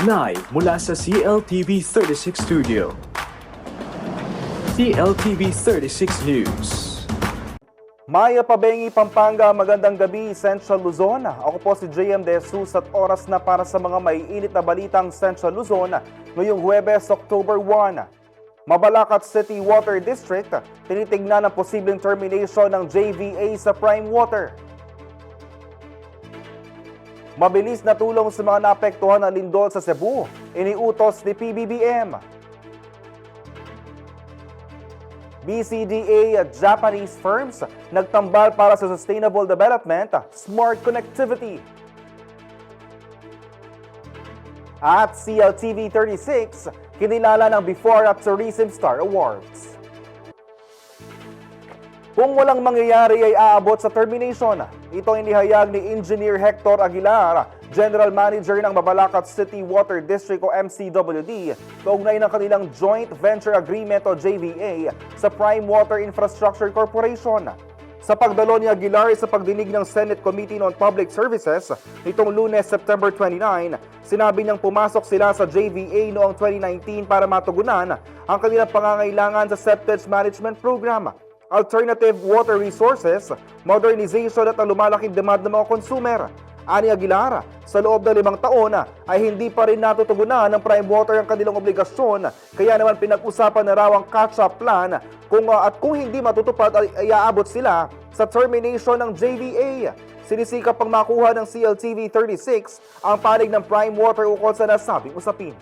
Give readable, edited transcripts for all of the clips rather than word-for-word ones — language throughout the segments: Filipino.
Live mula sa CLTV 36 Studio. CLTV 36 News. Maya Pabengi, Pampanga, magandang gabi, Central Luzon. Ako po si JM De Jesus at oras na para sa mga maiinit na balitang Central Luzon ngayong Huwebes, October 1. Mabalacat City Water District, tinitignan ang posibleng termination ng JVA sa Prime Water. Mabilis na tulong sa mga naapektuhan ng lindol sa Cebu, iniutos ni PBBM. BCDA at Japanese firms nagtambal para sa sustainable development, smart connectivity. At CLTV 36, kinilala ng Before at Tourism Star Awards. Kung walang mangyayari ay aabot sa termination. Ito ang inihayag ni Engineer Hector Aguilar, General Manager ng Mabalacat City Water District o MCWD, kaugnay ng kanilang Joint Venture Agreement o JVA sa Prime Water Infrastructure Corporation. Sa pagdalo ni Aguilar sa pagdinig ng Senate Committee on Public Services nitong Lunes, September 29, sinabi niyang pumasok sila sa JVA noong 2019 para matugunan ang kanilang pangangailangan sa septage management program, alternative water resources, modernization at ang lumalaking demand ng mga consumer. Ani Aguilar, sa loob ng 5 taon ay hindi pa rin natutugunan ng Prime Water ang kanilang obligasyon, kaya naman pinag-usapan na raw ang catch-up plan kung hindi matutupad ay aabot sila sa termination ng JVA. Sinisikap pang makuha ng CLTV 36 ang panig ng Prime Water ukol sa nasabing usapin.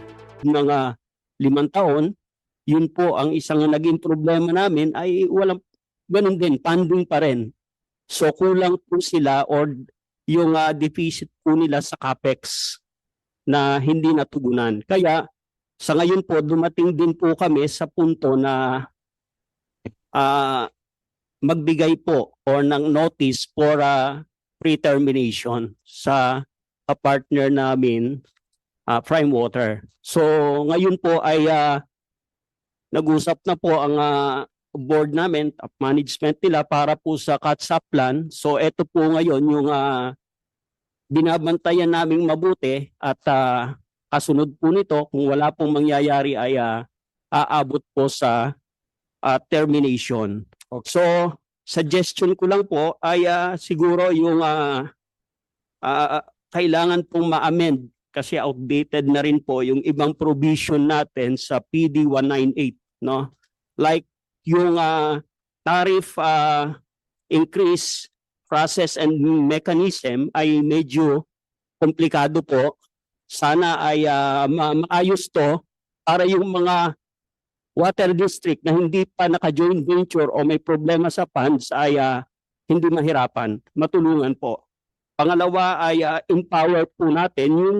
Mga 5 taon, yun po ang isang naging problema namin ay walang ganun din, funding pa rin. So kulang po sila or yung deficit po nila sa CAPEX na hindi natugunan. Kaya sa ngayon po, dumating din po kami sa punto na magbigay po or ng notice for pre-termination sa partner namin, Prime Water. So ngayon po ay nag-usap na po ang board namin, management nila para po sa catch-up plan. So ito po ngayon yung binabantayan naming mabuti at kasunod po nito kung wala pong mangyayari ay aabot po sa termination. So suggestion ko lang po ay siguro yung kailangan pong ma-amend kasi outdated na rin po yung ibang provision natin sa PD 198, no? Like yung tariff increase process and mechanism ay medyo komplikado po. Sana ay maayos to para yung mga water district na hindi pa naka-joint venture o may problema sa funds ay hindi mahirapan, matulungan po. Pangalawa ay empower po natin yung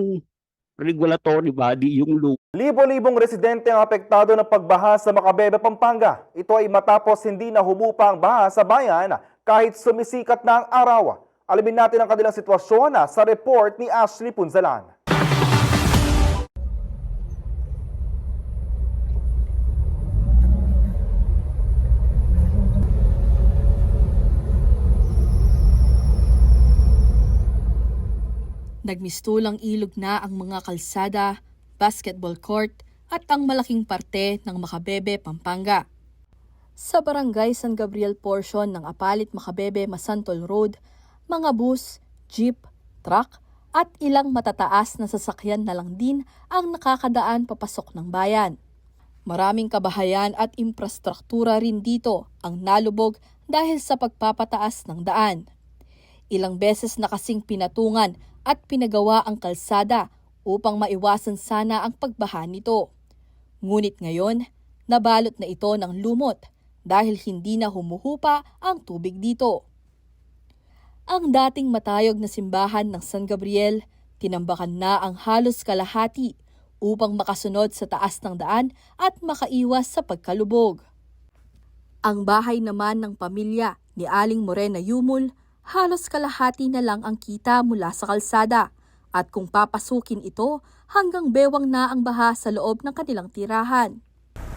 regulatory body, yung LUC. Libo-libong residente ang apektado ng pagbaha sa Macabebe, Pampanga. Ito ay matapos hindi na humupa ang baha sa bayan kahit sumisikat na ang araw. Alamin natin ang kanilang sitwasyon sa report ni Ashley Punzalan. Nagmistulang ilog na ang mga kalsada, basketball court at ang malaking parte ng Macabebe, Pampanga. Sa barangay San Gabriel portion ng Apalit, Macabebe, Masantol Road, mga bus, jeep, truck at ilang matataas na sasakyan na lang din ang nakakadaan papasok ng bayan. Maraming kabahayan at infrastruktura rin dito ang nalubog dahil sa pagpapataas ng daan. Ilang beses na kasing pinatungan at pinagawa ang kalsada upang maiwasan sana ang pagbaha nito. Ngunit ngayon, nabalot na ito ng lumot dahil hindi na humuhupa ang tubig dito. Ang dating matayog na simbahan ng San Gabriel, tinambakan na ang halos kalahati upang makasunod sa taas ng daan at makaiwas sa pagkalubog. Ang bahay naman ng pamilya ni Aling Morena Yumul, halos kalahati na lang ang kita mula sa kalsada at kung papasukin ito, hanggang bewang na ang baha sa loob ng kanilang tirahan.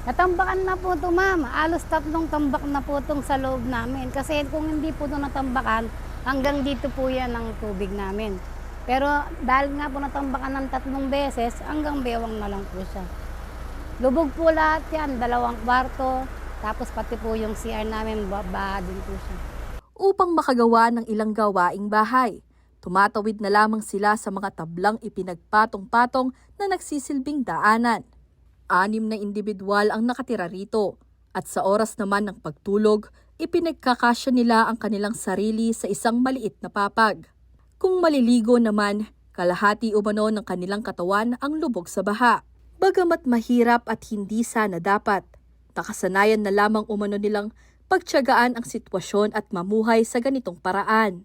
Natambakan na po ito, ma'am. Alos 3 tambak na po itong sa loob namin. Kasi kung hindi po ito natambakan, hanggang dito po yan ang tubig namin. Pero dahil nga po natambakan ng 3 beses, hanggang bewang na lang po siya. Lubog po lahat yan, 2 kwarto, tapos pati po yung CR namin, baha din po siya. Upang makagawa ng ilang gawaing bahay, tumatawid na lamang sila sa mga tablang ipinagpatong-patong na nagsisilbing daanan. 6 na individual ang nakatira rito at sa oras naman ng pagtulog, ipinagkakasya nila ang kanilang sarili sa isang maliit na papag. Kung maliligo naman, kalahati umano ng kanilang katawan ang lubog sa baha. Bagamat mahirap at hindi sana dapat, nakasanayan na lamang umano nilang pagtiyagaan ang sitwasyon at mamuhay sa ganitong paraan.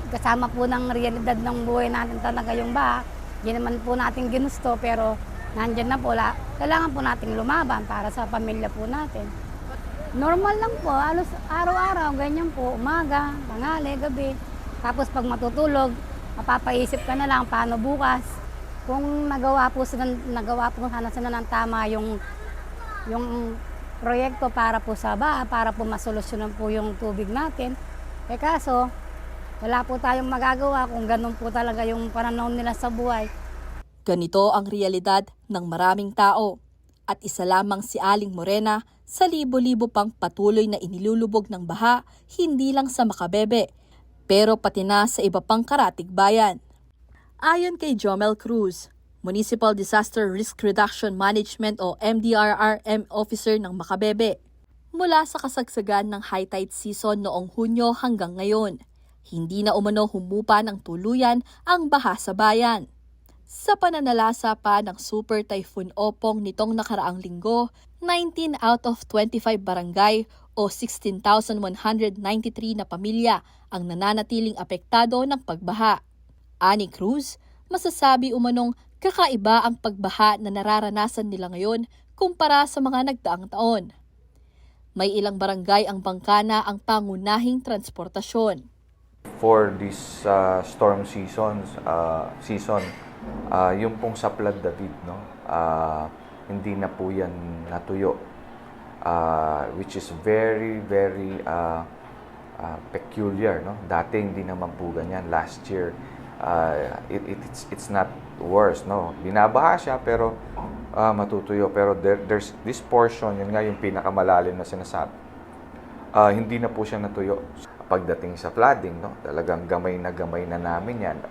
Kasama po ng realidad ng buhay natin talaga yung baha. Hindi naman po natin ginusto pero nandyan na po. Kailangan po nating lumaban para sa pamilya po natin. Normal lang po, halos araw-araw, ganyan po, umaga, tanghali, gabi. Tapos pag matutulog, mapapaisip ka na lang paano bukas. Kung nagawa po sana sila ng tama yung proyekto para po sa baha, para po masolusyonan po yung tubig natin. Kaso, wala po tayong magagawa kung ganun po talaga yung pananaw nila sa buhay. Ganito ang realidad ng maraming tao. At isa lamang si Aling Morena sa libo-libo pang patuloy na inilulubog ng baha, hindi lang sa Makabebe, pero pati na sa iba pang karatig bayan. Ayon kay Jomel Cruz, Municipal Disaster Risk Reduction Management o MDRRM Officer ng Makabebe, mula sa kasagsagan ng high tide season noong Hunyo hanggang ngayon, hindi na umano humupa ng tuluyan ang baha sa bayan. Sa pananalasa pa ng Super Typhoon Opong nitong nakaraang linggo, 19 out of 25 barangay o 16,193 na pamilya ang nananatiling apektado ng pagbaha. Ani Cruz, masasabi umanong kakaiba ang pagbaha na nararanasan nila ngayon kumpara sa mga nagdaang taon. May ilang barangay ang bangkana ang pangunahing transportasyon. For this storm season, yung pong sa Flood David, no, hindi na po yan natuyo, which is very, very peculiar. No? Dati hindi naman po ganyan. Last year, it's not worse. No? Binabaha siya pero matutuyo. Pero there's this portion, yun nga yung pinakamalalim na sinasabi. Hindi na po siya natuyo. Pagdating sa flooding, no, talagang gamay na namin yan.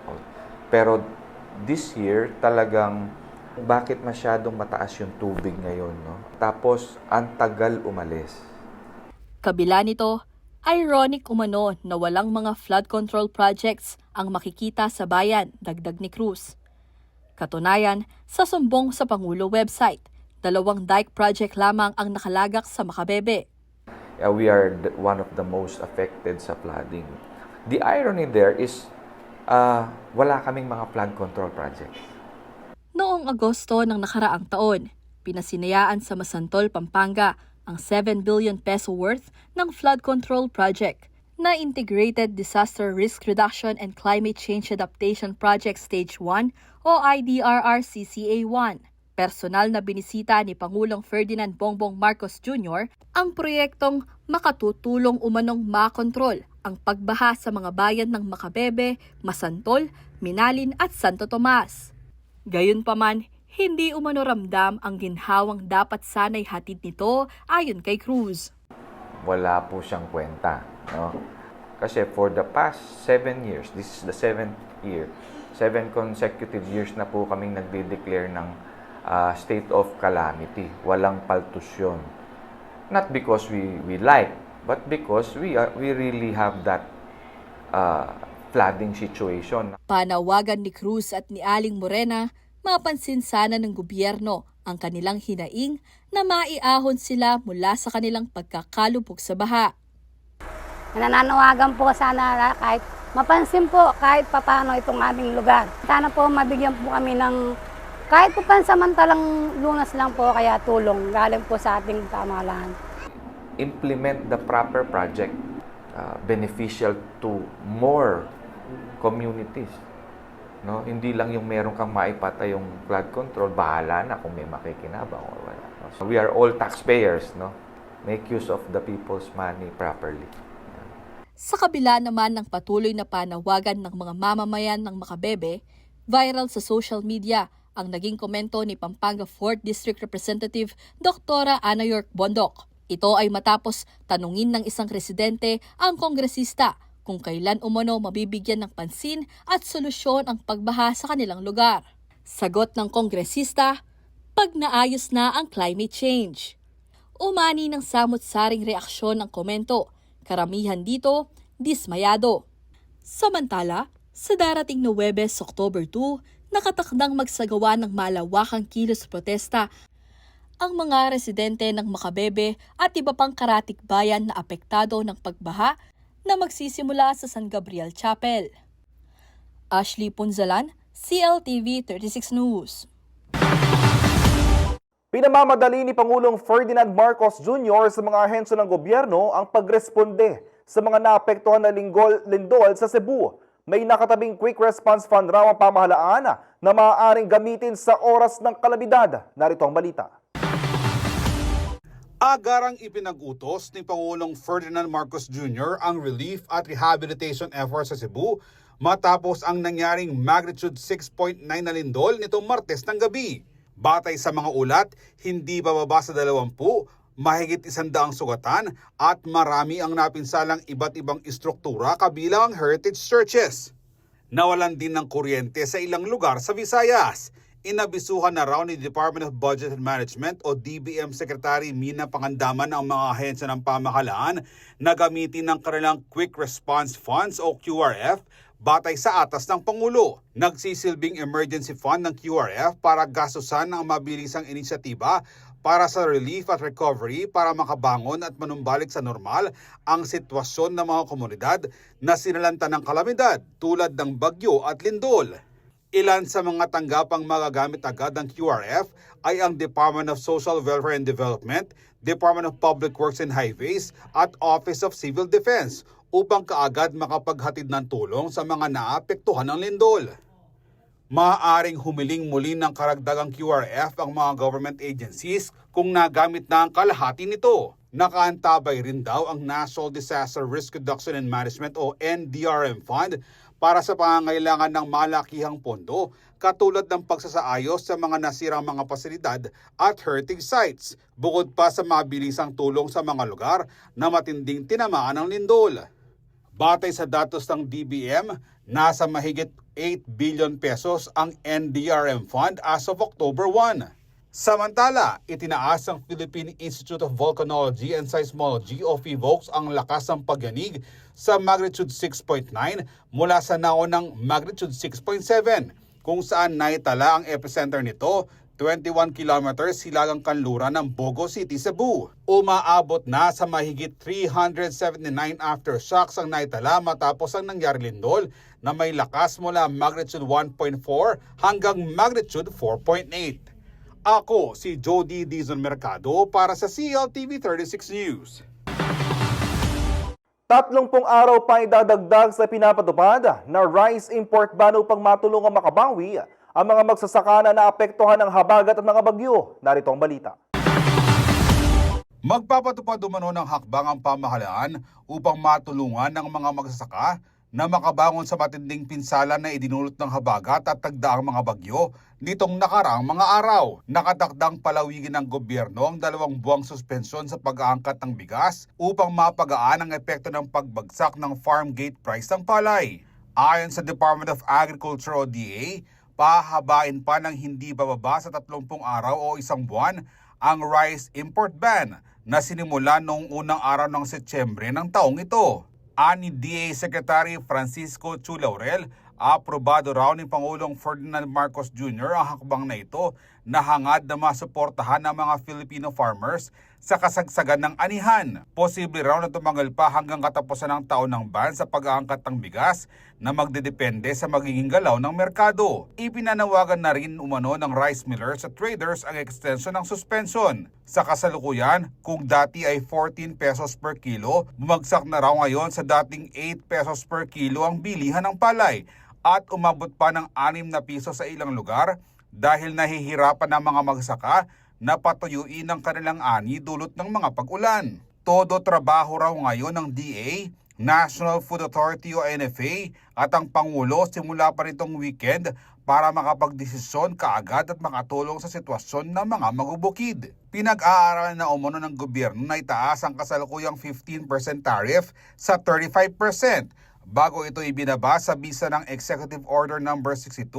Pero this year, talagang bakit masyadong mataas yung tubig ngayon, no? Tapos, ang tagal umalis. Kabila nito, ironic umano na walang mga flood control projects ang makikita sa bayan, dagdag ni Cruz. Katunayan, sa sumbong sa Pangulo website, 2 dike project lamang ang nakalagak sa Makabebe. We are one of the most affected sa flooding. The irony there is, wala kaming mga flood control projects. Noong Agosto ng nakaraang taon, pinasinayaan sa Masantol, Pampanga ang 7 billion peso worth ng flood control project na Integrated Disaster Risk Reduction and Climate Change Adaptation Project Stage 1 o IDRR-CCA1. Personal na binisita ni Pangulong Ferdinand Bongbong Marcos Jr. ang proyektong makatutulong umanong makontrol ang pagbaha sa mga bayan ng Makabebe, Masantol, Minalin at Santo Tomas. Gayunpaman, hindi umano ramdam ang ginhawang dapat sana'y hatid nito ayon kay Cruz. Wala po siyang kwenta. No? Kasi for the past 7 years, this is the 7th year, 7 consecutive years na po kaming nagde-declare ng state of calamity. Walang paltus yun. Not because we like, but because we really have that flooding situation. Panawagan ni Cruz at ni Aling Morena, mapansin sana ng gobyerno ang kanilang hinaing na maiahon sila mula sa kanilang pagkakalubog sa baha. Nananawagan po sana kahit mapansin po kahit papano itong aming lugar. Sana po mabigyan po kami ng kahit po pansamantalang lunas lang po kaya tulong galing po sa ating pamahalaan. Implement the proper project beneficial to more communities. No? Hindi lang yung meron kang maipatay yung flood control, bahala na kung may makikinabang or wala. So we are all taxpayers, no? Make use of the people's money properly. Sa kabila naman ng patuloy na panawagan ng mga mamamayan ng Makabebe, viral sa social media ang naging komento ni Pampanga 4th District Representative Dr. Ana York Bondok. Ito ay matapos tanungin ng isang residente ang kongresista kung kailan umano mabibigyan ng pansin at solusyon ang pagbaha sa kanilang lugar. Sagot ng kongresista, pag naayos na ang climate change. Umani ng samot-saring reaksyon ng komento, karamihan dito, dismayado. Samantala, sa darating na Huwebes, October 2, nakatakdang magsagawa ng malawakang kilos protesta ang mga residente ng Makabebe at iba pang karatig bayan na apektado ng pagbaha na magsisimula sa San Gabriel Chapel. Ashley Punzalan, CLTV 36 News. Pinamamadali ni Pangulong Ferdinand Marcos Jr. sa mga ahensya ng gobyerno ang pagresponde sa mga naapektuhan na lindol sa Cebu. May nakatabing Quick Response Fund raw ang pamahalaan na maaaring gamitin sa oras ng kalamidad. Narito ang balita. Agarang ipinag-utos ni Pangulong Ferdinand Marcos Jr. ang relief at rehabilitation efforts sa Cebu matapos ang nangyaring magnitude 6.9 na lindol nitong Martes ng gabi. Batay sa mga ulat, hindi bababa sa 20, mahigit 100 sugatan at marami ang napinsalang iba't ibang istruktura kabilang ang heritage churches. Nawalan din ng kuryente sa ilang lugar sa Visayas. Inabisuhan na raw ni Department of Budget and Management o DBM Secretary Mina Pangandaman ang mga ahensya ng pamahalaan na gamitin ng kanilang Quick Response Funds o QRF batay sa atas ng Pangulo. Nagsisilbing emergency fund ng QRF para gastusan ang mabilisang inisyatiba para sa relief at recovery para makabangon at manumbalik sa normal ang sitwasyon ng mga komunidad na sinalanta ng kalamidad tulad ng bagyo at lindol. Ilan sa mga tanggapang magagamit agad ng QRF ay ang Department of Social Welfare and Development, Department of Public Works and Highways at Office of Civil Defense upang kaagad makapaghatid ng tulong sa mga naapektuhan ng lindol. Maaaring humiling muli ng karagdagang QRF ang mga government agencies kung nagamit na ang kalahati nito. Nakaantabay rin daw ang National Disaster Risk Reduction and Management o NDRM Fund para sa pangangailangan ng malakihang pondo katulad ng pagsasaayos sa mga nasirang mga pasilidad at heritage sites, bukod pa sa mabilisang tulong sa mga lugar na matinding tinamaan ng lindol. Batay sa datos ng DBM, nasa mahigit 8 billion pesos ang NDRM Fund as of October 1. Samantala, itinaas ng Philippine Institute of Volcanology and Seismology o PHIVOLCS ang lakas ng pagyanig sa magnitude 6.9 mula sa naunang magnitude 6.7 kung saan naitala ang epicenter nito 21 kilometers hilagang kanluran ng Bogo City, Cebu. Umaabot na sa mahigit 379 aftershocks ang naitala matapos ang nangyari lindol na may lakas mula magnitude 1.4 hanggang magnitude 4.8. Ako si Jody Dizon Mercado para sa CLTV 36 News. 30 araw pa idadagdag sa pinapatupad na rice import ban upang matulungang makabawi ang mga magsasaka na naapektuhan ng habagat at mga bagyo. Narito ang balita. Magpapatupad umano ng hakbang ang pamahalaan upang matulungan ng mga magsasaka na makabangon sa matinding pinsala na idinulot ng habagat at tagdaang mga bagyo nitong nakaraang mga araw. Nakatakdang palawigin ng gobyerno ang 2 buwang suspensyon sa pag-aangkat ng bigas upang mapagaan ang epekto ng pagbagsak ng farm gate price ng palay. Ayon sa Department of Agriculture o DA, pahabain pa ng hindi bababa sa 30 araw o 1 buwan ang rice import ban na sinimula noong unang araw ng Setyembre ng taong ito. Ani DA Secretary Francisco Chu Laurel, aprobado raw ni Pangulong Ferdinand Marcos Jr. ang hakbang na ito na hangad na masuportahan ng mga Filipino farmers sa kasagsagan ng anihan. Posible raw na tumagal pa hanggang katapusan ng taon ng ban sa pag-aangkat ng bigas na magdedepende sa magiging galaw ng merkado. Ipinanawagan na rin umano ng rice millers at traders ang extension ng suspension. Sa kasalukuyan, kung dati ay 14 pesos per kilo, bumagsak na raw ngayon sa dating 8 pesos per kilo ang bilihan ng palay at umabot pa ng 6 na piso sa ilang lugar dahil nahihirapan ng mga magsaka na patuyuin ang kanilang ani dulot ng mga pag-ulan. Todo trabaho raw ngayon ng DA National Food Authority o NFA at ang Pangulo simula pa nitong weekend para makapagdesisyon kaagad at makatulong sa sitwasyon ng mga magbubukid. Pinag-aaralan na umano ng gobyerno na itaas ang kasalukuyang 15% tariff sa 35% bago ito ibinaba sa bisa ng Executive Order No. 62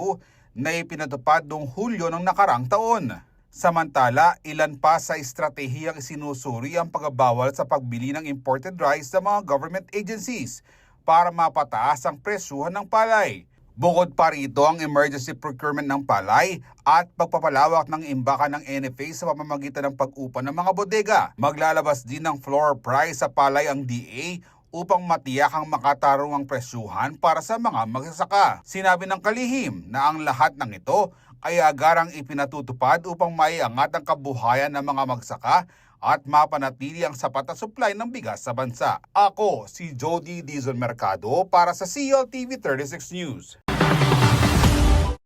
na ipinatupad noong Hulyo ng nakarang taon. Samantala, ilan pa sa estratehiyang sinusuri ang pagbabawal sa pagbili ng imported rice sa mga government agencies para mapataas ang presyuhan ng palay. Bukod pa rito ang emergency procurement ng palay at pagpapalawak ng imbakan ng NFA sa pamamagitan ng pag-upa ng mga bodega. Maglalabas din ng floor price sa palay ang DA upang matiyak ang makatarungang presyuhan para sa mga magsasaka. Sinabi ng kalihim na ang lahat ng ito ay agarang ipinatutupad upang maiangat ang kabuhayan ng mga magsaka at mapanatili ang sapat na supply ng bigas sa bansa. Ako si Jody Dizon Mercado para sa CLTV 36 News.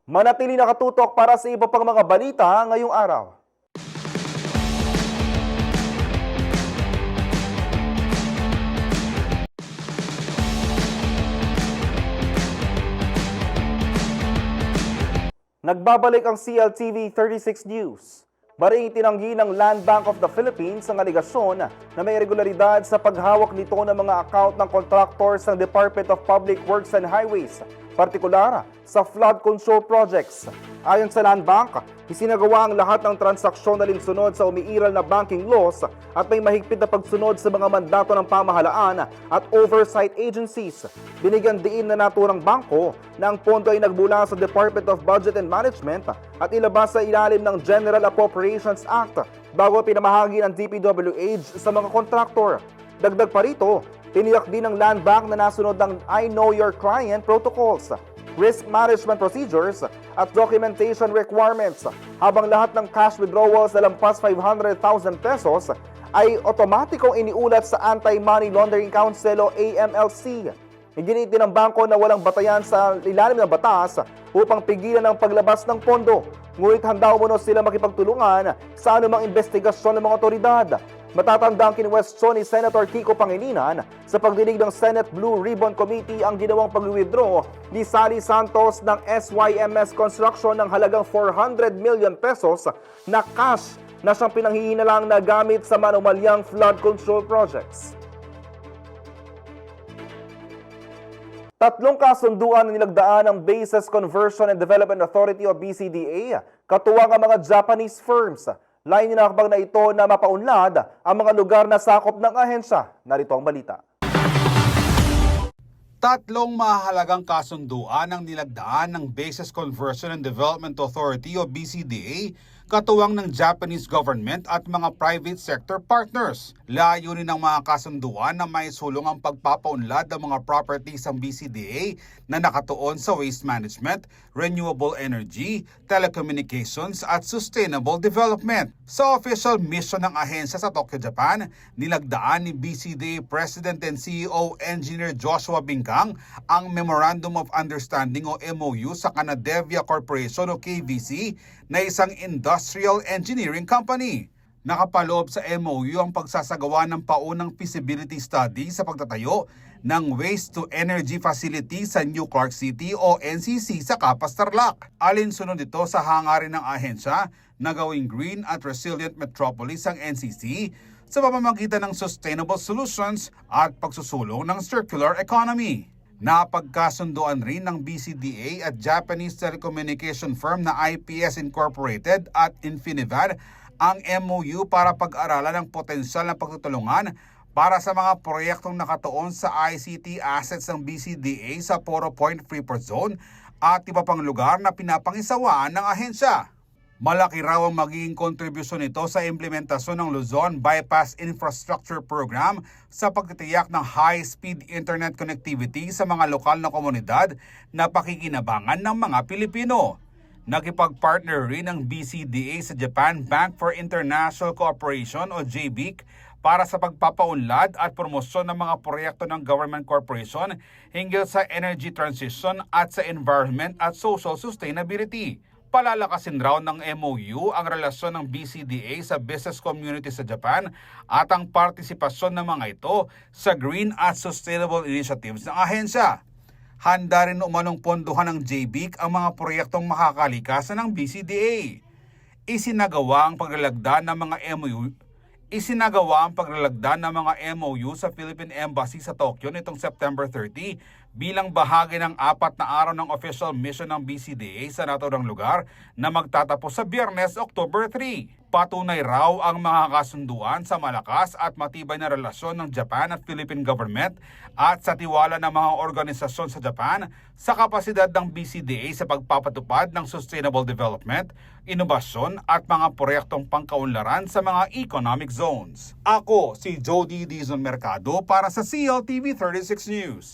Manatili nakatutok para sa iba pang mga balita ngayong araw. Nagbabalik ang CLTV 36 News. Maring itinanggi ng Land Bank of the Philippines ang aligasyon na may irregularidad sa paghawak nito ng mga account ng contractors ng Department of Public Works and Highways, partikular sa flood control projects. Ayon sa Land Bank, isinagawa ang lahat ng transaksyon na linsunod sa umiiral na banking laws at may mahigpit na pagsunod sa mga mandato ng pamahalaan at oversight agencies. Binigyan diin na naturang bangko na ang pondo ay nagbula sa Department of Budget and Management at ilabas sa ilalim ng General Appropriations Act bago pinamahagi ng DPWH sa mga kontraktor. Dagdag pa rito, tiniyak din ng Land Bank na nasunod ng I Know Your Client protocols, risk management procedures at documentation requirements, habang lahat ng cash withdrawals na lampas 500,000 pesos ay otomatikong iniulat sa Anti-Money Laundering Council o AMLC. Iginiit din ng bangko na walang batayan sa ilalim ng batas upang pigilan ang paglabas ng pondo. Ngunit handa umano sila makipagtulungan sa anumang investigasyon ng mga otoridad. Matatanda ang kinwestiyon ni Senator Kiko Pangilinan sa pagdinig ng Senate Blue Ribbon Committee ang ginawang pag-withdraw ni Sally Santos ng SYMS Construction ng halagang 400 million pesos na cash na siyang pinanghihinalang na gamit sa manumalyang flood control projects. Tatlong kasunduan na nilagdaan ng Bases Conversion and Development Authority o BCDA, katuwang ang mga Japanese firms. Lain ninakabag na ito na mapaunlad ang mga lugar na sakop ng ahensya. Narito ang balita. Tatlong mahalagang kasunduan ang nilagdaan ng Bases Conversion and Development Authority o BCDA katuwang ng Japanese government at mga private sector partners. Layunin ng mga kasunduan na may sulong ang pagpapaunlad ng mga properties ng BCDA na nakatuon sa waste management, renewable energy, telecommunications at sustainable development. Sa official mission ng ahensya sa Tokyo, Japan, nilagdaan ni BCDA President and CEO Engineer Joshua Bingkang ang Memorandum of Understanding o MOU sa Canadevia Corporation o KVC na isang industrial engineering company. Nakapaloob sa MOU ang pagsasagawa ng paunang feasibility study sa pagtatayo ng waste-to-energy facility sa New Clark City o NCC sa Capas, Tarlac. Alinsunod ito sa hangarin ng ahensya na gawing green at resilient metropolis ang NCC sa pamamagitan ng sustainable solutions at pagsusulong ng circular economy. Napagkasunduan rin ng BCDA at Japanese telecommunication firm na IPS Incorporated at Infinivad ang MOU para pag-aralan ang potensyal na pagtutulungan para sa mga proyektong nakatuon sa ICT assets ng BCDA sa Poro Point Freeport Zone at iba pang lugar na pinapangisawaan ng ahensya. Malaki raw ang magiging kontribusyon nito sa implementasyon ng Luzon Bypass Infrastructure Program sa pagtitiyak ng high-speed internet connectivity sa mga lokal na komunidad na pakikinabangan ng mga Pilipino. Nakipag-partner rin ang BCDA sa Japan Bank for International Cooperation o JBIC para sa pagpapaunlad at promosyon ng mga proyekto ng government corporation hinggil sa energy transition at sa environment at social sustainability. Palalakasin raw ng MOU ang relasyon ng BCDA sa business community sa Japan at ang partisipasyon ng mga ito sa green at sustainable initiatives ng ahensya. Handa rin umanong pondohan ng JBIC ang mga proyektong makakalikasan ng BCDA. Isinagawa ang paglalagda ng mga MOU sa Philippine Embassy sa Tokyo nitong September 30 bilang bahagi ng 4 na araw ng official mission ng BCDA sa naturang lugar na magtatapos sa Biyernes, October 3. Patunay raw ang mga kasunduan sa malakas at matibay na relasyon ng Japan at Philippine government at sa tiwala ng mga organisasyon sa Japan sa kapasidad ng BCDA sa pagpapatupad ng sustainable development, inobasyon at mga proyektong pangkaunlaran sa mga economic zones. Ako si Jody Dizon Mercado para sa CLTV 36 News.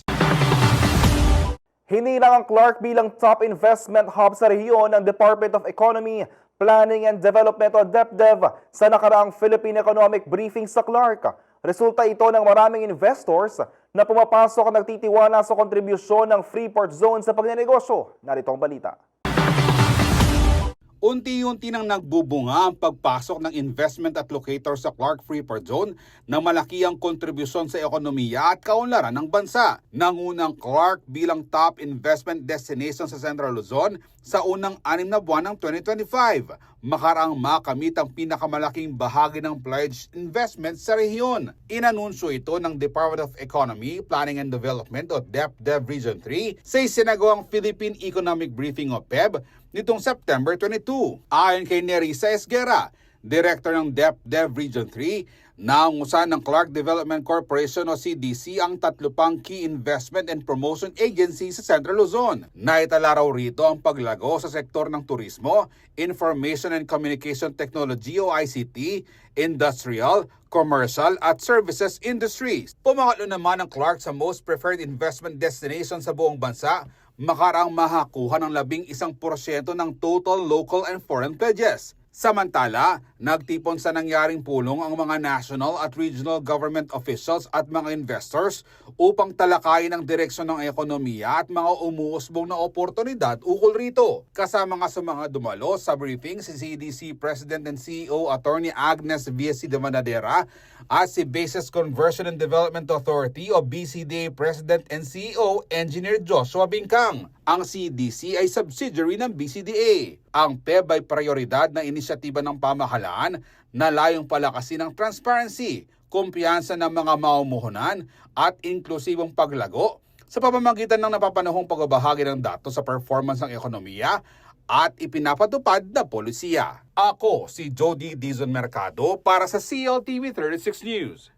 Hinilang ang Clark bilang top investment hub sa rehiyon ng Department of Economy, Planning and Development o DepDev sa nakaraang Philippine Economic Briefing sa Clark. Resulta ito ng maraming investors na pumapasok at nagtitiwala sa kontribusyon ng Freeport Zone sa pagnenegosyo. Narito ang balita. Unti-unti nang nagbubunga ang pagpasok ng investment at locator sa Clark Freeport Zone na malaki ang kontribusyon sa ekonomiya at kaunlaran ng bansa. Nangunang Clark bilang top investment destination sa Central Luzon sa unang 6 na buwan ng 2025. Makaraang makamit ang pinakamalaking bahagi ng pledged investment sa rehiyon. Inanunsyo ito ng Department of Economy, Planning and Development o DepDev Region 3 sa isinagawang Philippine Economic Briefing o PEB nitong September 22. Ayon kay Nerissa Esguera, Director ng DepDev Region 3, naungusan ng Clark Development Corporation o CDC ang 3 pang key investment and promotion agency sa Central Luzon. Naitala raw rito ang paglago sa sektor ng turismo, information and communication technology o ICT, industrial, commercial at services industries. Pumakalo naman ang Clark sa most preferred investment destination sa buong bansa, makaraang mahakuha ng 11% ng total local and foreign pledges. Samantala, nagtipon sa nangyaring pulong ang mga national at regional government officials at mga investors upang talakayin ang direksyon ng ekonomiya at mga umuusbong na oportunidad ukol rito. Kasama nga sa mga dumalo sa briefing si CDC President and CEO Attorney Agnes V.C. de Manadera at si Basis Conversion and Development Authority o BCDA President and CEO Engineer Joshua Bingkang. Ang CDC ay subsidiary ng BCDA. Ang PEB ay prioridad na inisyatiba ng pamahalaan na layong palakasin ang transparency, kumpiyansa ng mga mamumuhunan at inklusibong paglago sa pamamagitan ng napapanahong pagbabahagi ng datos sa performance ng ekonomiya at ipinapatupad na polisiya. Ako si Jody Dizon Mercado para sa CLTV 36 News.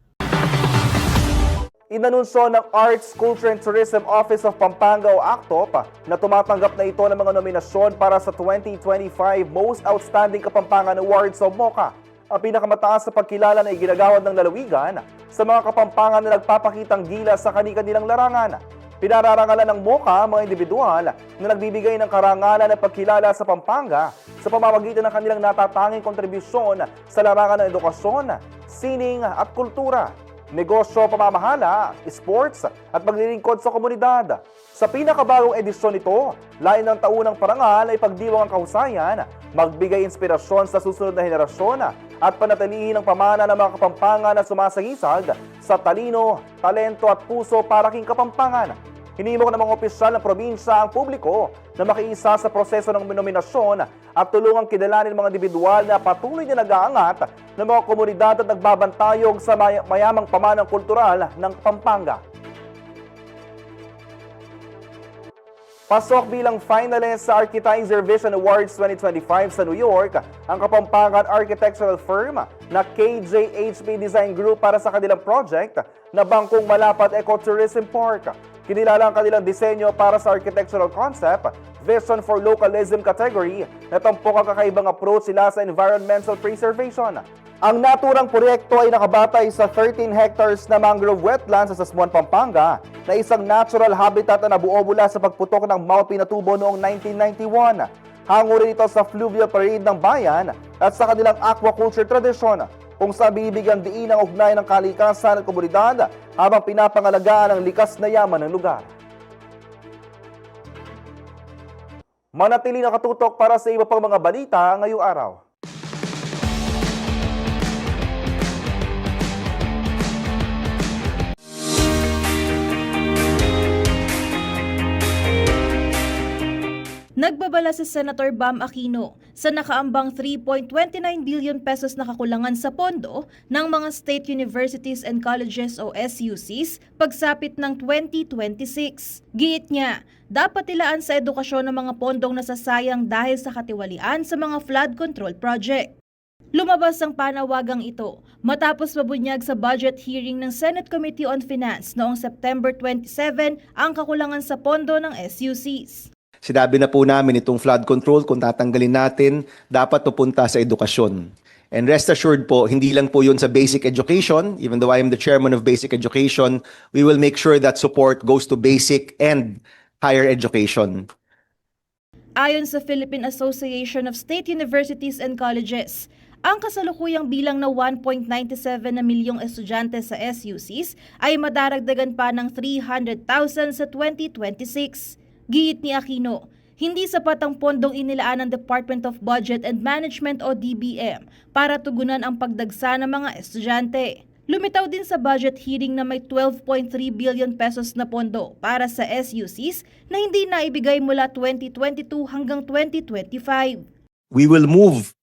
Inanunsyo ng Arts, Culture and Tourism Office of Pampanga o ACTOP na tumatanggap na ito ng mga nominasyon para sa 2025 Most Outstanding Kapampangan Awards o MOCA. Ang pinakamataas sa pagkilala na iginagawad ng lalawigan sa mga kapampangan na nagpapakitang gila sa kani-kanilang larangan. Pinararangalan ng MOCA mga individual na nagbibigay ng karangalan at pagkilala sa Pampanga sa pamamagitan ng kanilang natatanging kontribusyon sa larangan ng edukasyon, sining at kultura, negosyo, pamamahala, sports at paglilingkod sa komunidad. Sa pinakabagong edisyon nito, lain ng taunang parangal ay pagdiwang ang kahusayan, magbigay inspirasyon sa susunod na henerasyon at panatilihin ang pamana ng mga kapampangan na sumasagisag sa talino, talento at puso para king kapampangan. Hinimok ng mga opisyal ng probinsya ang publiko na makiisa sa proseso ng nominasyon at tulungang kidalanin mga individual na patuloy na nag-aangat ng mga komunidad at nagbabantayog sa mayamang pamanang kultural ng Pampanga. Pasok bilang finalist sa Architizer Vision Awards 2025 sa New York ang Kapampangan architectural firm na KJHP Design Group para sa kanilang project na Bangkong Malapat Ecotourism Park. Kinilala ang kanilang disenyo para sa architectural concept, Vision for Localism category na tampok ang kakaibang approach sila sa environmental preservation. Ang naturang proyekto ay nakabatay sa 13 hectares na mangrove wetlands sa Sasmuan, Pampanga na isang natural habitat na nabuo mula sa pagputok ng Mount Pinatubo noong 1991. Hango rin ito sa fluvial parade ng bayan at sa kanilang aquaculture tradisyon kung saan binibigyan diin ang ugnay ng kalikasan at komunidad habang pinapangalagaan ang likas na yaman ng lugar. Manatili nakatutok para sa iba pang mga balita ngayong araw. Nagbabala si Senator Bam Aquino sa nakaambang 3.29 billion pesos na kakulangan sa pondo ng mga state universities and colleges o SUCs pagsapit ng 2026. Giit niya, dapat ilaan sa edukasyon ng mga pondong nasasayang dahil sa katiwalian sa mga flood control project. Lumabas ang panawagang ito matapos mabunyag sa budget hearing ng Senate Committee on Finance noong September 27 ang kakulangan sa pondo ng SUCs. Sinabi na po namin itong flood control, kung tatanggalin natin, dapat pupunta sa edukasyon. And rest assured po, hindi lang po yun sa basic education. Even though I am the chairman of basic education, we will make sure that support goes to basic and higher education. Ayon sa Philippine Association of State Universities and Colleges, ang kasalukuyang bilang na 1.97 na milyong estudyante sa SUCs ay madaragdagan pa ng 300,000 sa 2026. Giit ni Aquino, hindi sapat ang pondong inilaan ng Department of Budget and Management o DBM para tugunan ang pagdagsa ng mga estudyante. Lumitaw din sa budget hearing na may 12.3 billion pesos na pondo para sa SUCs na hindi naibigay mula 2022 hanggang 2025. We will move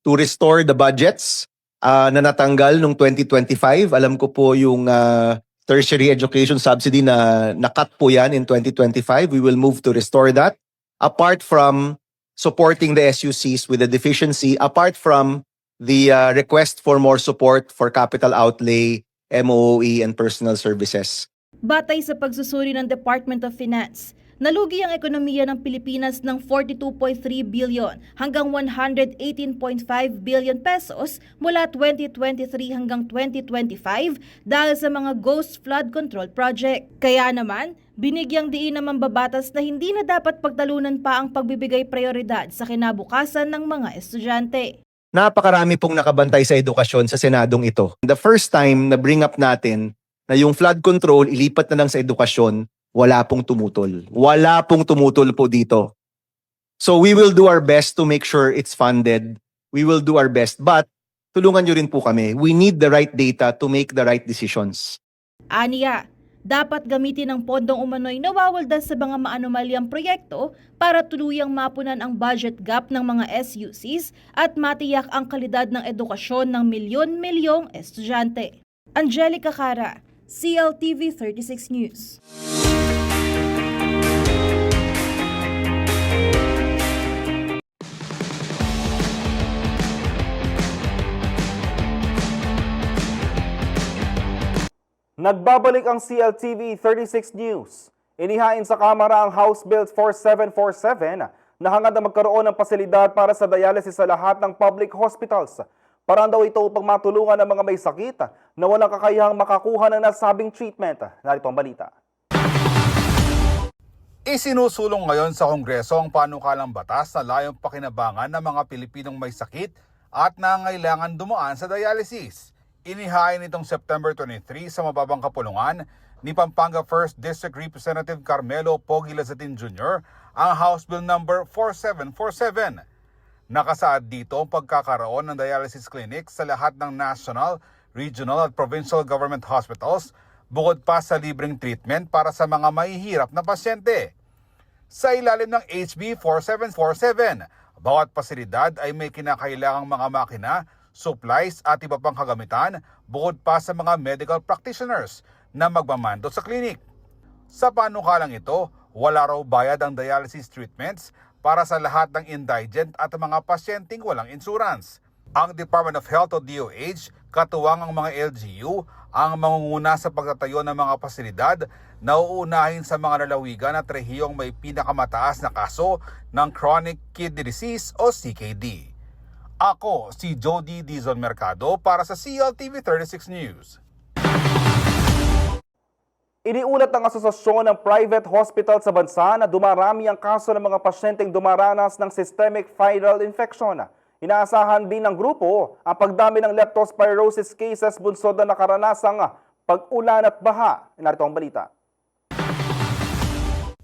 to restore the budgets na natanggal noong 2025. Alam ko po yung tertiary education subsidy na nakat po yan in 2025. We will move to restore that. Apart from supporting the SUCs with the deficiency, apart from the request for more support for capital outlay, MOE, and personal services. Batay sa pagsusuri ng Department of Finance, nalugi ang ekonomiya ng Pilipinas ng 42.3 billion hanggang 118.5 billion pesos mula 2023 hanggang 2025 dahil sa mga ghost flood control project. Kaya naman, binigyang diin ng mambabatas na hindi na dapat pagtalunan pa ang pagbibigay prioridad sa kinabukasan ng mga estudyante. Napakarami pong nakabantay sa edukasyon sa Senadong ito. The first time na bring up natin na yung flood control ilipat na lang sa edukasyon, wala pong tumutol. Wala pong tumutol po dito. So we will do our best to make sure it's funded. We will do our best. But tulungan nyo rin po kami. We need the right data to make the right decisions. Aniya, dapat gamitin ang pondong umano'y nawawaldas sa mga maanomalyang proyekto para tuluyang mapunan ang budget gap ng mga SUCs at matiyak ang kalidad ng edukasyon ng milyon-milyong estudyante. Angelica Cara, CLTV 36 News. Nagbabalik ang CLTV 36 News. Inihain sa Kamara ang House Bill 4747 na hangad na magkaroon ng pasilidad para sa dialysis sa lahat ng public hospitals. Parang daw ito upang matulungan ng mga may sakit na walang kakayahang makakuha ng nasabing treatment. Narito ang balita. Isinusulong ngayon sa Kongreso ang panukalang batas na layong pakinabangan ng mga Pilipinong may sakit at nangangailangan dumaan sa dialysis. Inihain itong September 23 sa mababang kapulungan ni Pampanga 1st District Representative Carmelo Pogi Lazatin Jr. ang House Bill number 4747. Nakasaad dito ang pagkakaroon ng dialysis clinic sa lahat ng national, regional at provincial government hospitals bukod pa sa libreng treatment para sa mga mahihirap na pasyente. Sa ilalim ng HB 4747, bawat pasilidad ay may kinakailangang mga makina, supplies at iba pang kagamitan bukod pa sa mga medical practitioners na magmamando sa klinik. Sa panukalang ito, wala raw bayad ang dialysis treatments para sa lahat ng indigent at mga pasyenteng walang insurance. Ang Department of Health o DOH, katuwang ang mga LGU, ang mangunguna sa pagtatayo ng mga pasilidad na uunahin sa mga lalawigan at rehiyong may pinakamataas na kaso ng chronic kidney disease o CKD. Ako si Jody Dizon Mercado para sa CLTV 36 News. Iniulat ng Asosasyon ng Private Hospital sa bansa na dumarami ang kaso ng mga pasyenteng dumaranas ng systemic viral infection. Inaasahan din ng grupo ang pagdami ng leptospirosis cases bunsod na nakaranasang pag-ulan at baha. Narito ang balita.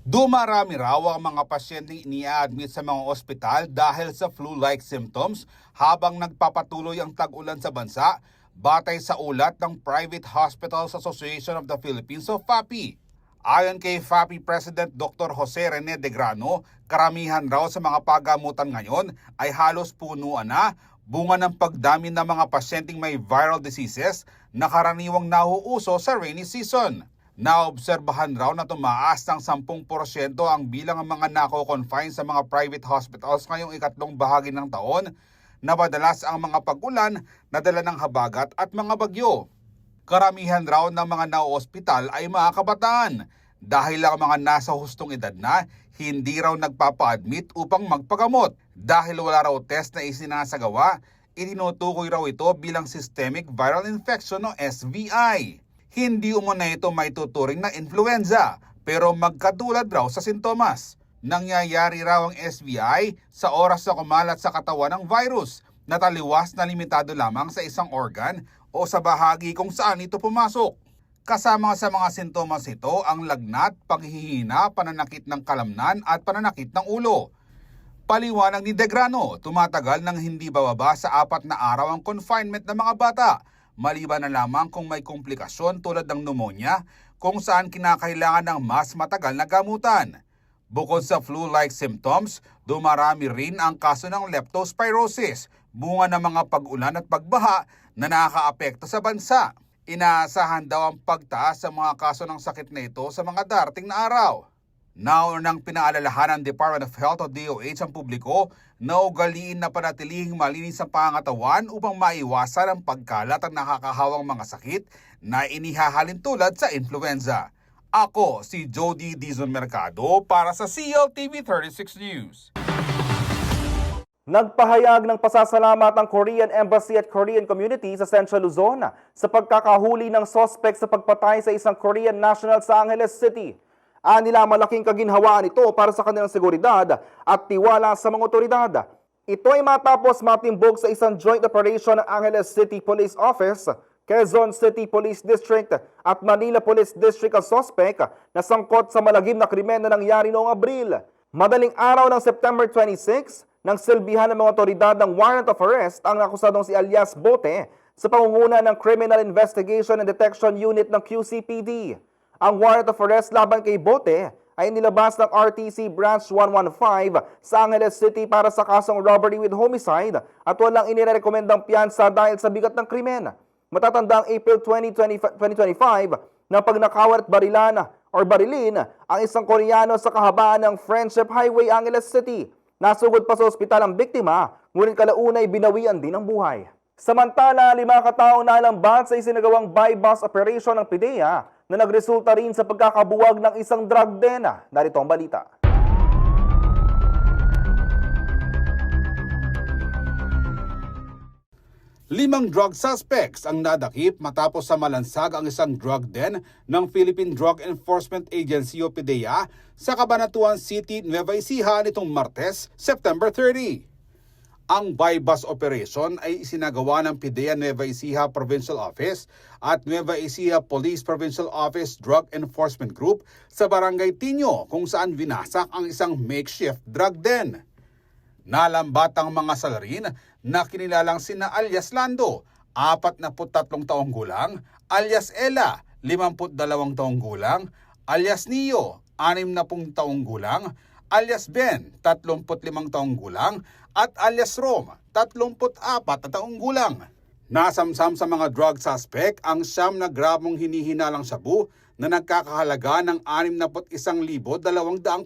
Dumarami raw ang mga pasyenteng ini-admit sa mga ospital dahil sa flu-like symptoms habang nagpapatuloy ang tag-ulan sa bansa, batay sa ulat ng Private Hospitals Association of the Philippines o FAPI. Ayon kay FAPI President Dr. Jose Rene de Grano, karamihan raw sa mga pagamutan ngayon ay halos punuan na, bunga ng pagdami ng mga pasyenteng may viral diseases na karaniwang nauuso sa rainy season. Naobserbahan raw na tumaas ng 10% ang bilang ng mga nako-confine sa mga private hospitals ngayong ikatlong bahagi ng taon, na madalas ang mga pag-ulan na dala ng habagat at mga bagyo. Karamihan raw ng mga naoospital ay mga kabataan dahil ang mga nasa hustong edad na hindi raw nagpapa-admit upang magpagamot. Dahil wala raw test na isinasagawa, itinutukoy raw ito bilang systemic viral infection o SVI. Hindi umuna ito may tuturing na influenza, pero magkatulad raw sa sintomas. Nangyayari raw ang SVI sa oras na kumalat sa katawan ng virus, na taliwas na limitado lamang sa isang organ o sa bahagi kung saan ito pumasok. Kasama sa mga sintomas ito ang lagnat, paghihina, pananakit ng kalamnan at pananakit ng ulo. Paliwanag ni De Grano, tumatagal ng hindi bababa sa 4 na araw ang confinement ng mga bata, maliban na lamang kung may komplikasyon tulad ng pneumonia, kung saan kinakailangan ng mas matagal na gamutan. Bukod sa flu-like symptoms, dumarami rin ang kaso ng leptospirosis, bunga ng mga pag-ulan at pagbaha na nakakaapekto sa bansa. Inaasahan daw ang pagtaas sa mga kaso ng sakit na ito sa mga darating na araw. Naunang pinaalalahanan ng Department of Health o DOH ang publiko na ugaliin na panatilihing malinis ang pangangatawan upang maiwasan ang pagkalat ng nakakahawang mga sakit na inihahalin tulad sa influenza. Ako si Jody Dizon Mercado para sa CLTV 36 News. Nagpahayag ng pasasalamat ang Korean Embassy at Korean Community sa Central Luzon sa pagkakahuli ng sospek sa pagpatay sa isang Korean national sa Angeles City. Nila malaking kaginhawaan ito para sa kanilang seguridad at tiwala sa mga otoridad. Ito ay matapos matimbog sa isang joint operation ng Angeles City Police Office, Quezon City Police District at Manila Police District ang sospek na sangkot sa malagim na krimen na nangyari noong Abril. Madaling araw ng September 26, nang silbihan ng mga otoridad ng warrant of arrest ang akusadong si alias Bote sa pangunguna ng Criminal Investigation and Detection Unit ng QCPD. Ang warrant of arrest laban kay Bote ay nilabas ng RTC Branch 115 sa Angeles City para sa kasong robbery with homicide at walang inirekomendang piyansa dahil sa bigat ng krimen. Matatanda ang April 2025 na pagnakawan at barilin ang isang Koreano sa kahabaan ng Friendship Highway, Angeles City. Nasugod pa sa ospital ang biktima, ngunit kalaunay binawian din ang buhay. Samantala, 5 katao nalambat sa isinagawang buy-bust operation ng PIDEA na nagresulta rin sa pagkakabuwag ng isang drug den. Narito ang balita. Limang drug suspects ang nadakip matapos sa malansag ang isang drug den ng Philippine Drug Enforcement Agency o PIDEA sa Cabanatuan City, Nueva Ecija nitong Martes, September 30. Ang buy-bust operation ay isinagawa ng PIDEA Nueva Ecija Provincial Office at Nueva Ecija Police Provincial Office Drug Enforcement Group sa Barangay Tinio kung saan winasak ang isang makeshift drug den. Nalambat ang mga salarin na kinilalang sina alias Lando, 43 taong gulang, alias Ella, 52 taong gulang, alias Neo, 60 taong gulang, alias Ben, 35 taong gulang, at alias Rom, 34 taong gulang. Nasamsam sa mga drug suspect ang 9 na gramong hinihinalang shabu na nagkakahalaga ng 61,200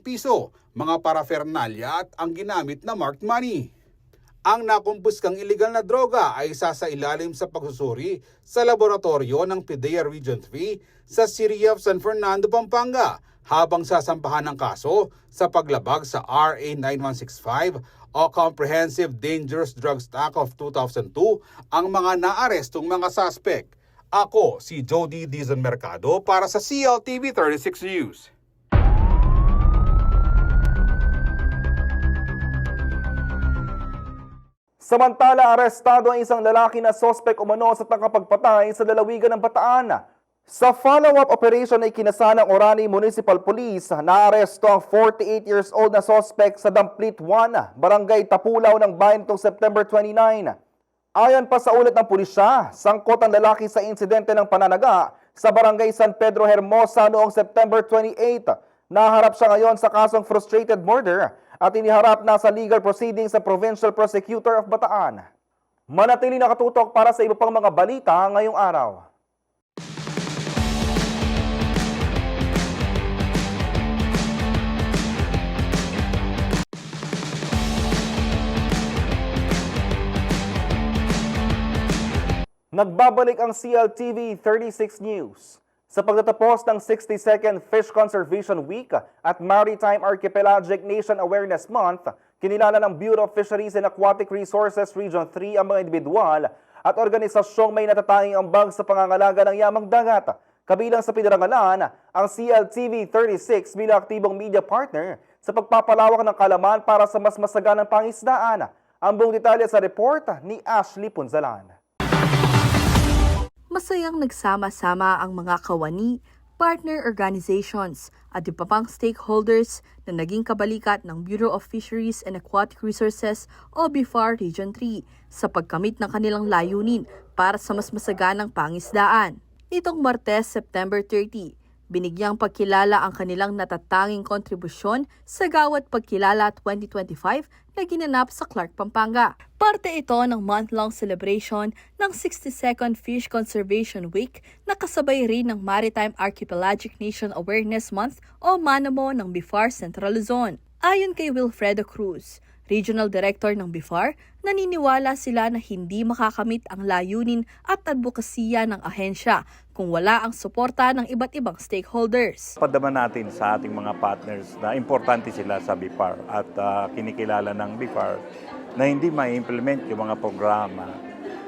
piso, mga paraphernalia at ang ginamit na marked money. Ang nakumpuskang iligal na droga ay isa sa ilalim sa pagsusuri sa laboratorio ng PIDEA Region 3 sa City of San Fernando, Pampanga, habang sasampahan ng kaso sa paglabag sa RA 9165 o Comprehensive Dangerous Drugs Act of 2002 ang mga naarestong mga suspect. Ako si Jody Dizon Mercado para sa CLTV 36 News. Samantala, arestado ang isang lalaki na sospek umano sa tangkapagpatay sa lalawigan ng Bataan. Sa follow-up operation ay kinasa ng Orani Municipal Police, naaresto ang 48 years old na suspect sa Damplit 1, Barangay Tapulaw ng bayan nitong September 29. Ayon pa sa ulat ng pulisya, sangkot ang lalaki sa insidente ng pananaga sa Barangay San Pedro Hermosa noong September 28. Naharap siya ngayon sa kasong frustrated murder at iniharap na sa legal proceedings sa Provincial Prosecutor of Bataan. Manatili nakatutok para sa iba pang mga balita ngayong araw. Nagbabalik ang CLTV 36 News. Sa pagtatapos ng 62nd Fish Conservation Week at Maritime Archipelagic Nation Awareness Month, kinilala ng Bureau of Fisheries and Aquatic Resources Region 3 ang mga individual at organisasyong may natatanging ambag sa pangangalaga ng yamang dagat. Kabilang sa pinarangalan ang CLTV 36 bilang aktibong media partner sa pagpapalawak ng kalaman para sa mas masaganang pangisdaan. Ang buong detalye sa report ni Ashley Punzalan. Masayang nagsama-sama ang mga kawani, partner organizations at iba pang stakeholders na naging kabalikat ng Bureau of Fisheries and Aquatic Resources o BIFAR Region 3 sa pagkamit ng kanilang layunin para sa mas masaganang pangisdaan. Nitong Martes, September 30, binigyang pagkilala ang kanilang natatanging kontribusyon sa Gawad Pagkilala 2025 na ginanap sa Clark, Pampanga. Parte ito ng month-long celebration ng 62nd Fish Conservation Week na kasabay rin ng Maritime Archipelagic Nation Awareness Month o MANAMO ng BIFAR Central Luzon. Ayon kay Wilfredo Cruz, Regional Director ng BIFAR, naniniwala sila na hindi makakamit ang layunin at advokasya ng ahensya kung wala ang suporta ng iba't ibang stakeholders. Padaman natin sa ating mga partners na importante sila sa BIFAR at kinikilala ng BIFAR na hindi ma-implement yung mga programa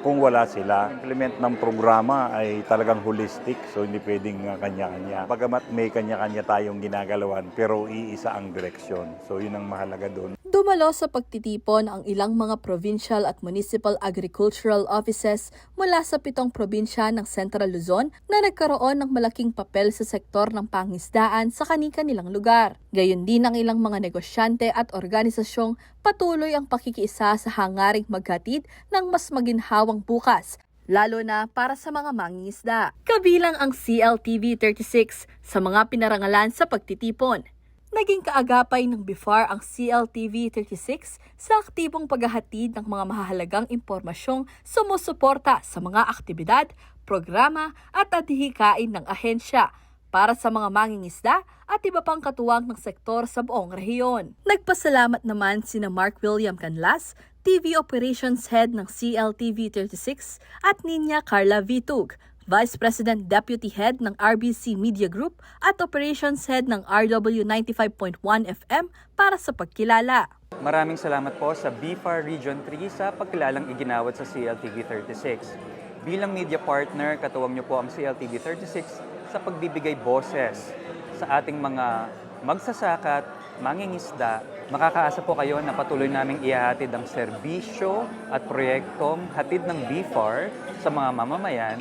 kung wala sila. Implement ng programa ay talagang holistic, so hindi pwedeng kanya-kanya. Bagamat may kanya-kanya tayong ginagalawan, pero iisa ang direksyon. So yun ang mahalaga doon. Dumalo sa pagtitipon ang ilang mga provincial at municipal agricultural offices mula sa 7 probinsya ng Central Luzon na nagkaroon ng malaking papel sa sektor ng pangisdaan sa kani-kanilang lugar. Gayon din ang ilang mga negosyante at organisasyong patuloy ang pakikiisa sa hangaring maghatid ng mas maginhawang bukas, lalo na para sa mga mangingisda. Kabilang ang CLTV 36 sa mga pinarangalan sa pagtitipon. Naging kaagapay ng BIFAR ang CLTV 36 sa aktibong paghahatid ng mga mahahalagang impormasyong sumusuporta sa mga aktibidad, programa at adhikain ng ahensya para sa mga mangingisda at iba pang katuwang ng sektor sa buong rehiyon. Nagpasalamat naman sina Mark William Canlas, TV Operations Head ng CLTV 36 at Ninya Carla Vitug, Vice President Deputy Head ng RBC Media Group at Operations Head ng RW 95.1 FM para sa pagkilala. Maraming salamat po sa BIFAR Region 3 sa pagkilalang iginawad sa CLTV 36. Bilang media partner, katuwang niyo po ang CLTV 36 sa pagbibigay boses sa ating mga magsasaka at mangingisda. Makakaasa po kayo na patuloy naming ihahatid ang serbisyo at proyektong hatid ng BIFAR sa mga mamamayan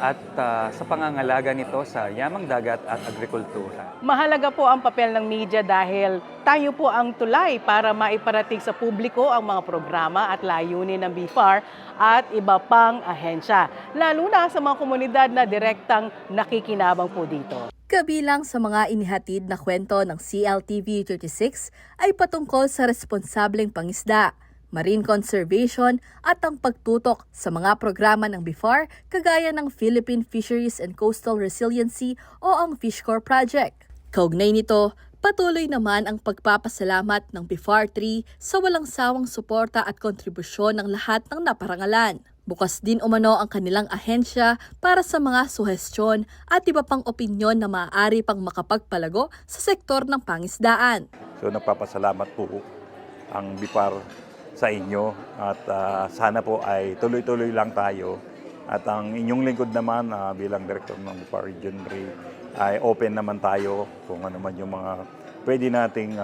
at sa pangangalaga nito sa yamang dagat at agrikultura. Mahalaga po ang papel ng media dahil tayo po ang tulay para maiparating sa publiko ang mga programa at layunin ng BIFAR at iba pang ahensya, lalo na sa mga komunidad na direktang nakikinabang po dito. Kabilang sa mga inihatid na kwento ng CLTV 36 ay patungkol sa responsableng pangisda, marine conservation at ang pagtutok sa mga programa ng BIFAR kagaya ng Philippine Fisheries and Coastal Resiliency o ang Fishcore Project. Kaugnay nito, patuloy naman ang pagpapasalamat ng BIFAR 3 sa walang sawang suporta at kontribusyon ng lahat ng naparangalan. Bukas din umano ang kanilang ahensya para sa mga suhestyon at iba pang opinyon na maaari pang makapagpalago sa sektor ng pangisdaan. So nagpapasalamat po ang BIFAR sa inyo at sana po ay tuloy-tuloy lang tayo. At ang inyong lingkod naman bilang Director ng BIFAR Region 3 ay open naman tayo kung ano man yung mga pwede nating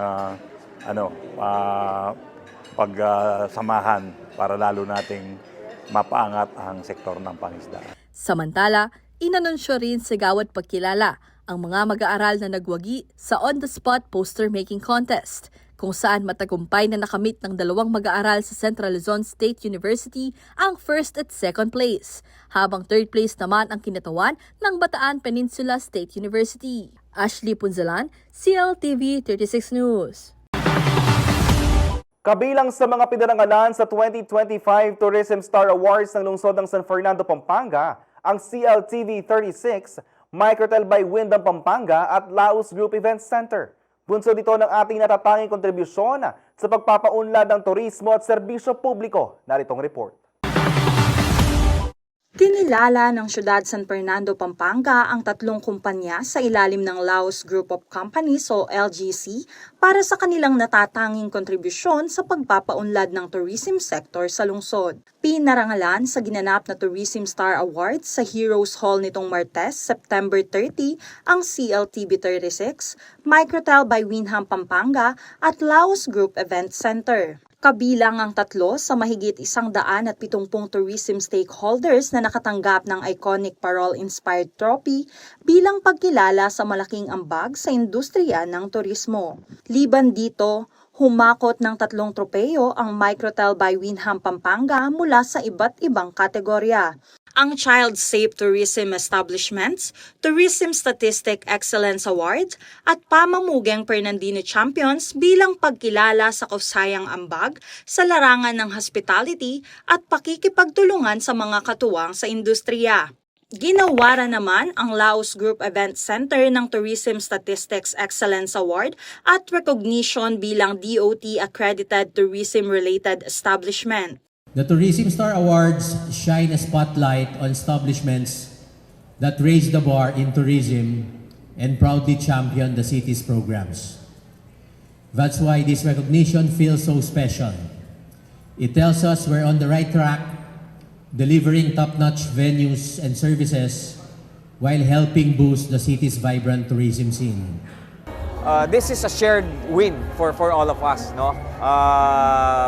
pagsamahan para lalo nating mapaangat ang sektor ng pangisdaan. Samantala, Inanunsyo rin sa Gawad Pagkilala ang mga mag-aaral na nagwagi sa on-the-spot poster making contest, kung saan matagumpay na nakamit ng 2 mag-aaral sa Central Luzon State University ang first at second place, habang third place naman ang kinatawan ng Bataan Peninsula State University. Ashley Punzalan, CLTV 36 News. Kabilang sa mga pinarangalan sa 2025 Tourism Star Awards ng lungsod ng San Fernando, Pampanga, ang CLTV 36, Microtel by Wyndham Pampanga at Laos Group Event Center. Bunso dito ng ating natatanging kontribusyon sa pagpapaunlad ng turismo at serbisyo publiko. Naritong report. Kinilala ng Siyudad San Fernando, Pampanga ang 3 kumpanya sa ilalim ng Laos Group of Companies o LGC para sa kanilang natatanging kontribusyon sa pagpapaunlad ng tourism sector sa lungsod. Pinarangalan sa ginanap na Tourism Star Awards sa Heroes Hall nitong Martes, September 30, ang CLTV 36, Microtel by Wyndham Pampanga at Laos Group Event Center. Kabilang ang 3 sa mahigit 170 tourism stakeholders na nakatanggap ng iconic Parol-inspired trophy bilang pagkilala sa malaking ambag sa industriya ng turismo. Liban dito, humakot ng 3 tropeyo ang Microtel by Wyndham Pampanga mula sa iba't ibang kategorya. Ang Child Safe Tourism Establishments, Tourism Statistic Excellence Award at Pamamugeng Fernandino Champions bilang pagkilala sa kausayang ambag sa larangan ng hospitality at pakikipagtulungan sa mga katuwang sa industriya. Ginawara naman ang Laos Group Event Center ng Tourism Statistics Excellence Award at recognition bilang DOT Accredited Tourism-related establishment. The Tourism Star Awards shine a spotlight on establishments that raise the bar in tourism and proudly champion the city's programs. That's why this recognition feels so special. It tells us we're on the right track, delivering top-notch venues and services while helping boost the city's vibrant tourism scene. This is a shared win for all of us, no?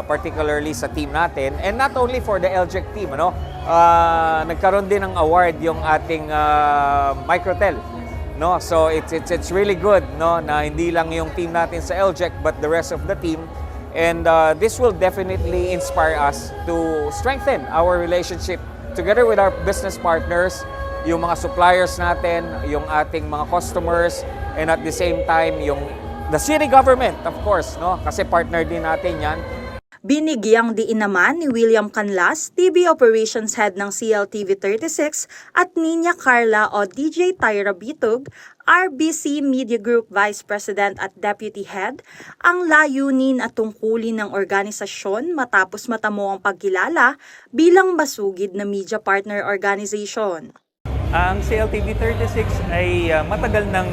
Particularly sa team natin, and not only for the LGEC team, no? Nagkaroon din ng award yung ating Microtel, no? So it's really good, no, na hindi lang yung team natin sa LGEC but the rest of the team, and this will definitely inspire us to strengthen our relationship together with our business partners, yung mga suppliers natin, yung ating mga customers, and at the same time the city government, of course, no, kasi partner din natin yan. Binigyang diin naman ni William Canlas, TV Operations Head ng CLTV 36 at Nina Carla o DJ Tyra Bitug, RBC Media Group Vice President at Deputy Head, ang layunin at tungkulin ng organisasyon matapos matamo ang pagkilala bilang masugid na media partner organization. Ang CLTV 36 ay matagal ng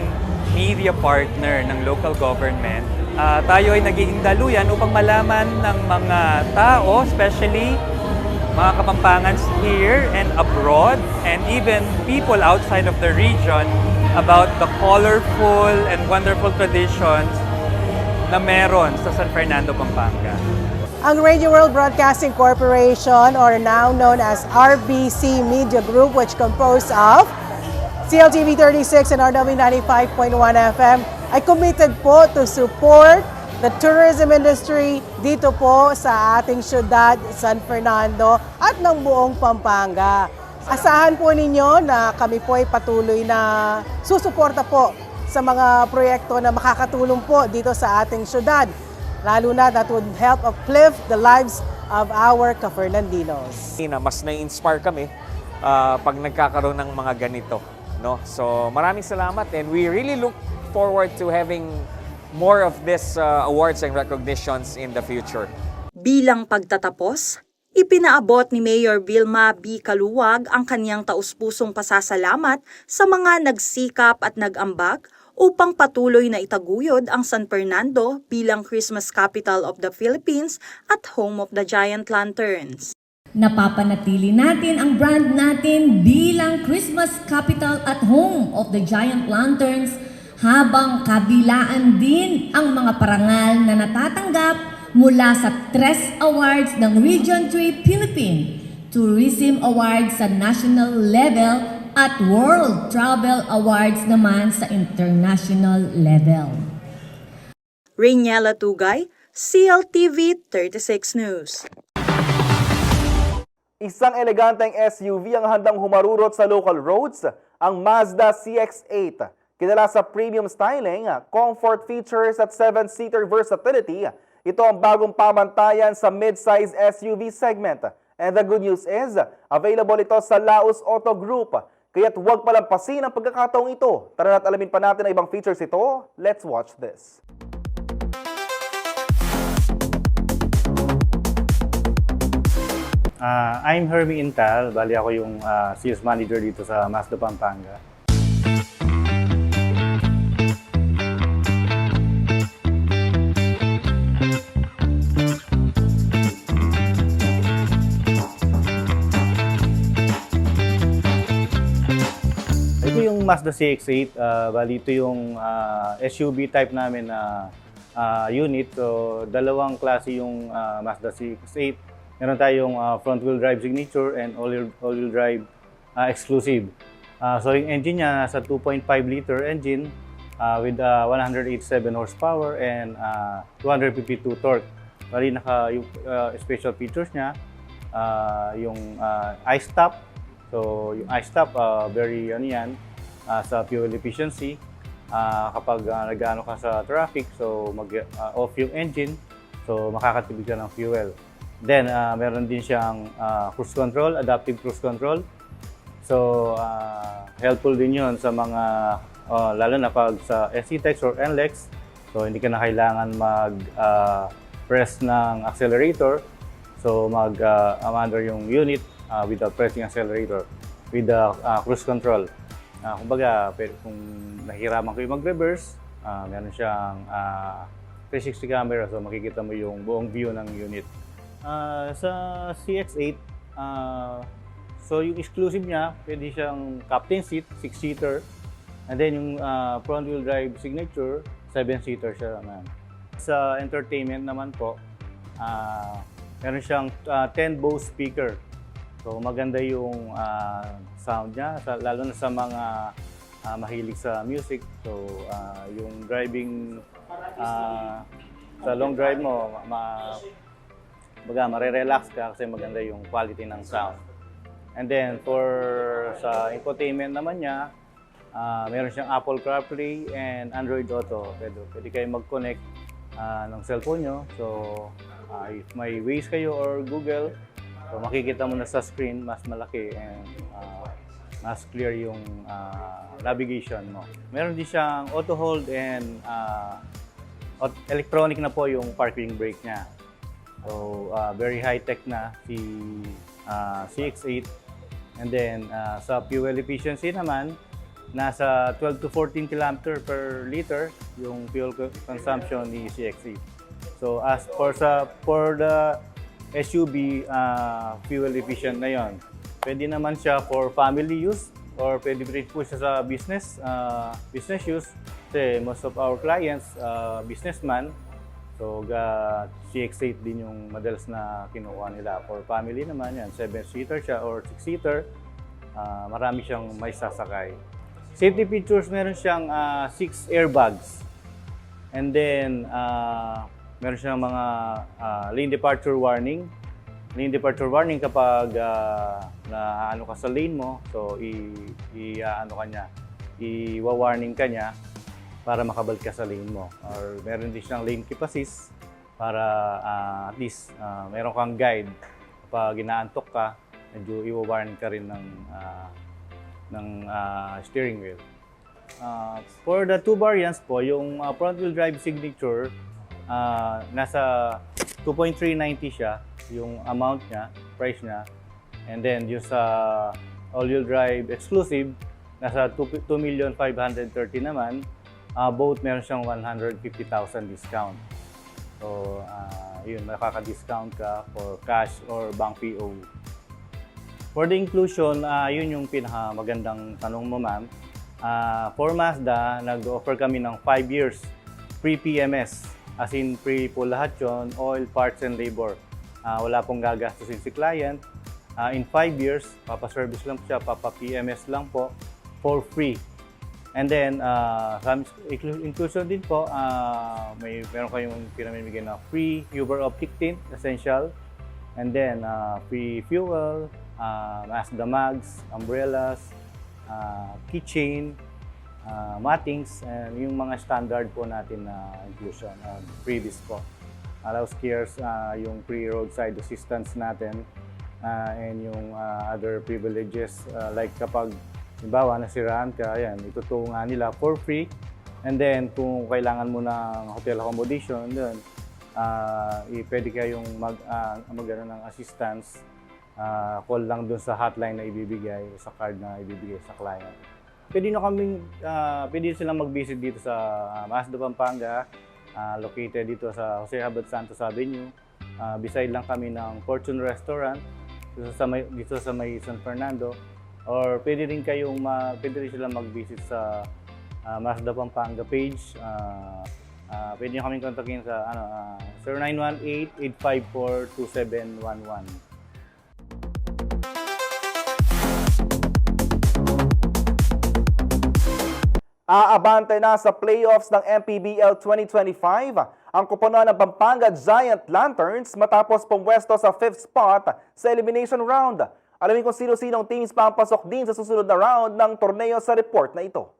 media partner ng local government. Tayo ay nagiging daluyan upang malaman ng mga tao, especially mga Kapampangans here and abroad, and even people outside of the region, about the colorful and wonderful traditions na meron sa San Fernando, Pampanga. Ang Radio World Broadcasting Corporation, or now known as RBC Media Group, which composed of CLTV 36 and RW 95.1 FM, ay committed po to support the tourism industry dito po sa ating syudad, San Fernando, at ng buong Pampanga. Asahan po ninyo na kami po ay patuloy na susuporta po sa mga proyekto na makakatulong po dito sa ating syudad, lalo na that would help uplift the lives of our ka-Fernandinos. Mas na-inspire kami pag nagkakaroon ng mga ganito, no? So maraming salamat, and we really look forward to having more of this awards and recognitions in the future. Bilang pagtatapos, ipinaabot ni Mayor Vilma B. Kaluwag ang kanyang taus-pusong pasasalamat sa mga nagsikap at nag-ambag upang patuloy na itaguyod ang San Fernando bilang Christmas capital of the Philippines at home of the Giant Lanterns. Napapanatili natin ang brand natin bilang Christmas capital at home of the Giant Lanterns, habang kabilaan din ang mga parangal na natatanggap mula sa 3 awards ng Region 3 Philippine Tourism Awards sa national level at World Travel Awards naman sa international level. Rainiela Tugay, CLTV 36 News. Isang eleganteng SUV ang handang humarurot sa local roads, ang Mazda CX-8. Kilala sa premium styling, comfort features at 7-seater versatility, ito ang bagong pamantayan sa mid-size SUV segment. And the good news is, available ito sa Laos Auto Group. Kaya't huwag palampasin ang pagkakataong ito. Tara na't alamin pa natin ang ibang features ito. Let's watch this. I'm Hermie Intal. Bali ako yung sales manager dito sa Mazda Pampanga. Ito yung Mazda CX-8. Bali ito yung SUV type namin na unit. So, dalawang klase yung Mazda CX-8. Meron tayong front-wheel drive signature and all-wheel drive exclusive. So yung engine niya nasa 2.5 liter engine with 187 horsepower and 252 torque. Bali yung special features niya, yung i-stop. So yung i-stop very sa fuel efficiency. Kapag nag-ano ka sa traffic, so mag-off yung engine, so makakatipid ka ng fuel. Then, meron din siyang cruise control, adaptive cruise control. So, helpful din yun sa mga, lalo na pag sa SC-Tex or NLEX. So, hindi ka na kailangan mag-press ng accelerator. So, mag-under yung unit without pressing accelerator with the cruise control. Kumbaga, kung nahihiraman kayo mag-reverse, meron siyang 360 camera. So, makikita mo yung buong view ng unit. Sa CX-8, so yung exclusive niya, pwede siyang captain seat, 6-seater. And then yung front-wheel drive signature, 7-seater siya naman. Sa entertainment naman po, meron siyang 10 Bose speaker. So maganda yung sound niya, lalo na sa mga mahilig sa music. So yung driving, sa long drive mo, marerelax ka kasi maganda yung quality ng sound. And then sa infotainment naman niya, meron siyang Apple CarPlay and Android Auto. Pwede kayo mag-connect ng cellphone nyo. So if may Waze kayo or Google, so makikita mo na sa screen, mas malaki and mas clear yung navigation mo. Meron din siyang auto hold and electronic na po yung parking brake niya. So, very high-tech na si CX-8. And then, sa fuel efficiency naman, nasa 12 to 14 km per liter yung fuel consumption ni CX-8. So, as for the SUV, fuel efficient na yon. Pwede naman siya for family use or pwede rin po siya sa business use. Kasi most of our clients, businessman. So, CX-8 din yung madalas na kinuha nila. For family naman yan, 7-seater siya or 6-seater. Marami siyang may sasakay. Safety features, meron siyang 6 airbags. And then, meron siyang mga lane departure warning. Lane departure warning kapag naano ka sa lane mo, so i-warning ka niya para makabalik ka sa lane mo. Or meron din siyang lane keep assist para at least meron kang guide kapag inaantok ka, medyo i-warning ka rin ng steering wheel. For the two variants po, yung front-wheel drive signature, nasa 2.390 siya, yung amount niya, price niya. And then yung sa all-wheel drive exclusive, nasa 2,530,000 naman. Both meron siyang 150,000 discount. So, yun, makaka-discount ka for cash or bank PO. For the inclusion, yun yung pinakamagandang tanong mo, ma'am. For Mazda, nag-offer kami ng 5 years free PMS. As in, free po lahat yun, oil, parts, and labor. Wala pong gagastusin si client. In 5 years, papaservice lang po siya, papa-PMS lang po for free. And then, sa inclusion din po, meron kayong pinamimigay na free Uber Optic tint, essential. And then, free fuel, Mazda mags, umbrellas, keychain, mattings, and yung mga standard po natin na inclusion, freebies po. Allows cares, yung free roadside assistance natin, and yung other privileges like kapag halimbawa nasiraan ka, ayan, itutungan nila for free. And then kung kailangan mo ng hotel accommodation, then pwede kayong mag-ano ng assistance, call lang dun sa hotline na ibibigay, sa card na ibibigay sa client. Pwede silang mag-visit dito sa Mazda Pampanga, located dito sa Jose Abad Santos Avenue. Beside lang kami ng Fortune Restaurant dito sa may San Fernando, or pwede rin silang mag-visit sa Mazda Pampanga page. Pwede nyo kaming kontakin sa 0918-854-2711. Aabante na sa playoffs ng MPBL 2025 ang koponan ng Pampanga Giant Lanterns matapos pumwesto sa 5th spot sa elimination round. Alamin kung sino-sinong teams papasok din sa susunod na round ng torneo sa report na ito.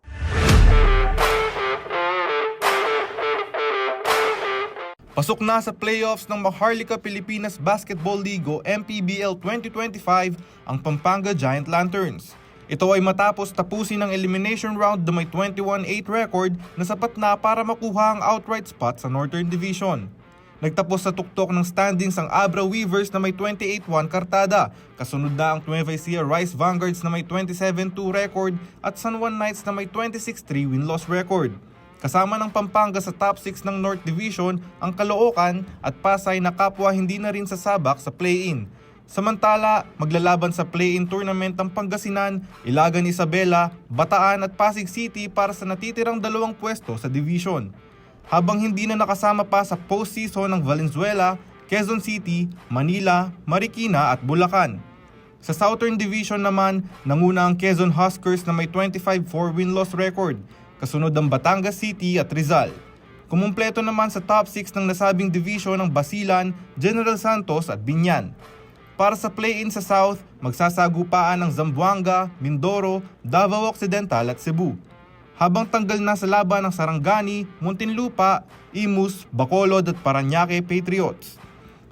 Pasok na sa playoffs ng Maharlika Pilipinas Basketball League o MPBL 2025 ang Pampanga Giant Lanterns. Ito ay matapos tapusin ang elimination round na may 21-8 record na sapat na para makuha ang outright spot sa Northern Division. Nagtapos sa tuktok ng standings ang Abra Weavers na may 28-1 kartada. Kasunod na ang Nueva Ecija Rice Vanguards na may 27-2 record at San Juan Knights na may 26-3 win-loss record. Kasama ng Pampanga sa top 6 ng North Division ang Caloocan at Pasay na kapwa hindi na rin sasabak sa play-in. Samantala, maglalaban sa play-in tournament ang Pangasinan, Ilagan Isabela, Bataan at Pasig City para sa natitirang 2 pwesto sa division. Habang hindi na nakasama pa sa postseason ng Valenzuela, Quezon City, Manila, Marikina at Bulacan. Sa Southern Division naman, nanguna ang Quezon Huskers na may 25-4 win-loss record, kasunod ang Batangas City at Rizal. Kumumpleto naman sa top 6 ng nasabing division ng Basilan, General Santos at Binyan. Para sa play-in sa South, magsasagupaan ng Zamboanga, Mindoro, Davao Occidental at Cebu. Habang tanggal na sa laban ng Sarangani, Muntinlupa, Imus, Bacolod at Parañaque Patriots.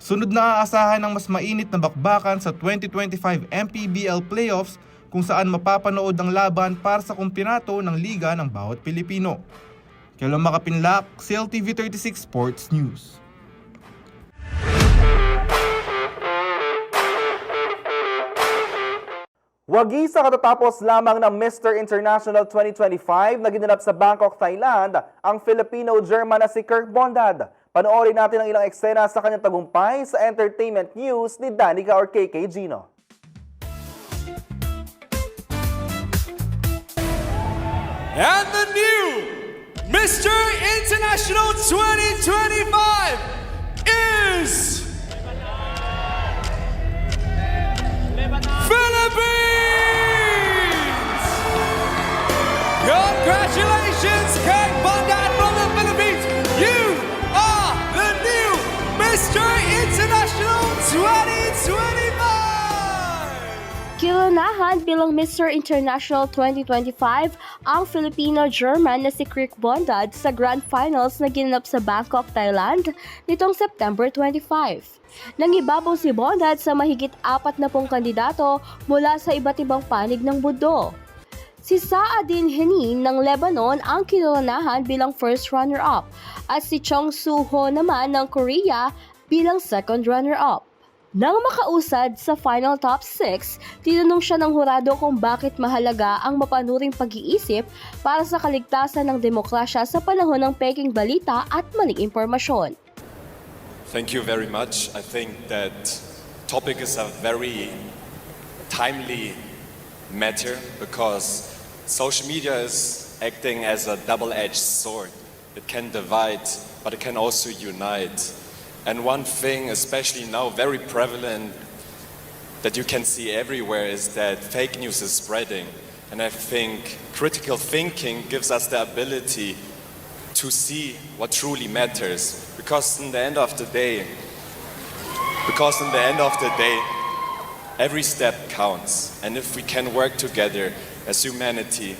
Sunod na aasahan ng mas mainit na bakbakan sa 2025 MPBL Playoffs kung saan mapapanood ang laban para sa kumpinato ng liga ng bawat Pilipino. Kailan makapinlak, CLTV 36 Sports News. Wagi sa katatapos lamang ng Mr. International 2025 na ginanap sa Bangkok, Thailand, ang Filipino-German na si Kirk Bondad. Panoorin natin ang ilang eksena sa kanyang tagumpay sa entertainment news ni Danica or KK Gino. And the new Mr. International 2025 is Philippines! Congratulations, Kirk Bondad from the Philippines! You are the new Mr. International 2025! Kilunahan bilang Mr. International 2025 ang Filipino-German na si Kirk Bondad sa Grand Finals na ginanap sa Bangkok, Thailand nitong September 25. Nangibabaw si Bondad sa mahigit 40 kandidato mula sa iba't ibang panig ng mundo. Si Saadin Henin ng Lebanon ang kinunahan bilang first runner-up at si Chong Soo-ho naman ng Korea bilang second runner-up. Nang makausad sa final top 6, tinanong siya ng hurado kung bakit mahalaga ang mapanuring pag-iisip para sa kaligtasan ng demokrasya sa panahon ng peking balita at maling impormasyon. Thank you very much. I think that topic is a very timely matter because social media is acting as a double-edged sword. It can divide, but it can also unite. And one thing, especially now very prevalent, that you can see everywhere is that fake news is spreading. And I think critical thinking gives us the ability to see what truly matters. Because in the end of the day, every step counts. And if we can work together as humanity,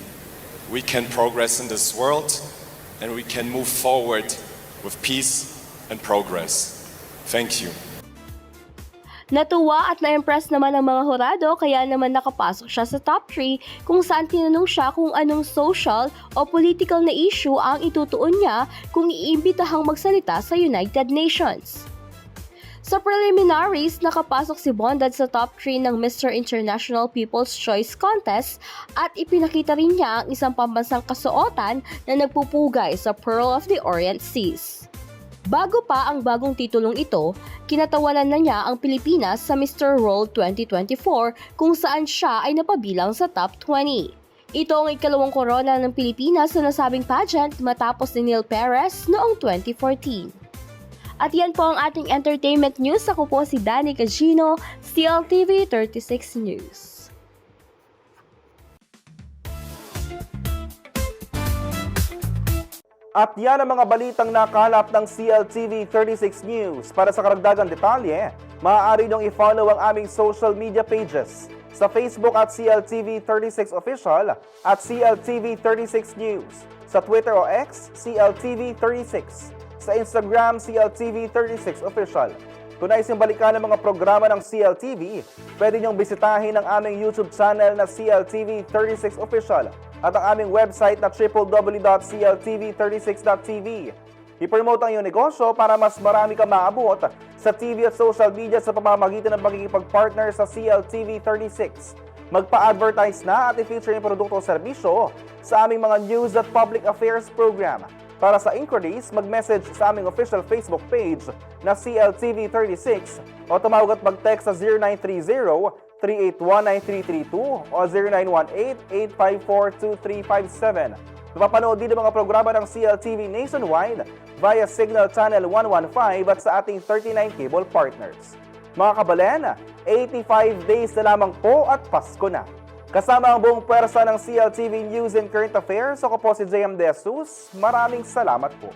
we can progress in this world and we can move forward with peace and progress. Thank you. Natuwa at na-impress naman ang mga hurado kaya naman nakapasok siya sa top 3 kung saan tinanong siya kung anong social o political na issue ang itutuon niya kung iimbitahang magsalita sa United Nations. Sa preliminaries, nakapasok si Bondad sa top 3 ng Mr. International People's Choice Contest at ipinakita rin niya ang isang pambansang kasuotan na nagpupugay sa Pearl of the Orient Seas. Bago pa ang bagong titulong ito, kinatawanan na niya ang Pilipinas sa Mr. World 2024 kung saan siya ay napabilang sa top 20. Ito ang ikalawang korona ng Pilipinas sa nasabing pageant matapos ni Neil Perez noong 2014. At yan po ang ating entertainment news. Ako po si Danny Cagino, CLTV 36 News. At yan ang mga balitang nakalap ng CLTV 36 News. Para sa karagdagang detalye, maaari niyong i-follow ang aming social media pages sa Facebook at CLTV 36 Official at CLTV 36 News, sa Twitter o X, CLTV 36, sa Instagram, CLTV 36 Official. Kung nais niyong balikan ang mga programa ng CLTV, pwede niyong bisitahin ang aming YouTube channel na CLTV 36 Official at ang aming website na www.cltv36.tv. I-promote ang iyong negosyo para mas marami kang maabot sa TV at social media sa pamamagitan ng pagkikipag-partner sa CLTV 36. Magpa-advertise na at i-feature yung produkto o serbisyo sa aming mga news at public affairs program. Para sa inquiries, mag-message sa aming official Facebook page na CLTV 36 o tumawag at mag-text sa 0930-381-9332 o 0918-854-2357. Mapapanood din ang mga programa ng CLTV nationwide via Signal Channel 115 at sa ating 39 cable partners. Mga kabalen, 85 days na lamang po at Pasko na. Kasama ang buong pwersa ng CLTV News and Current Affairs, ako po si JM De Jesus. Maraming salamat po.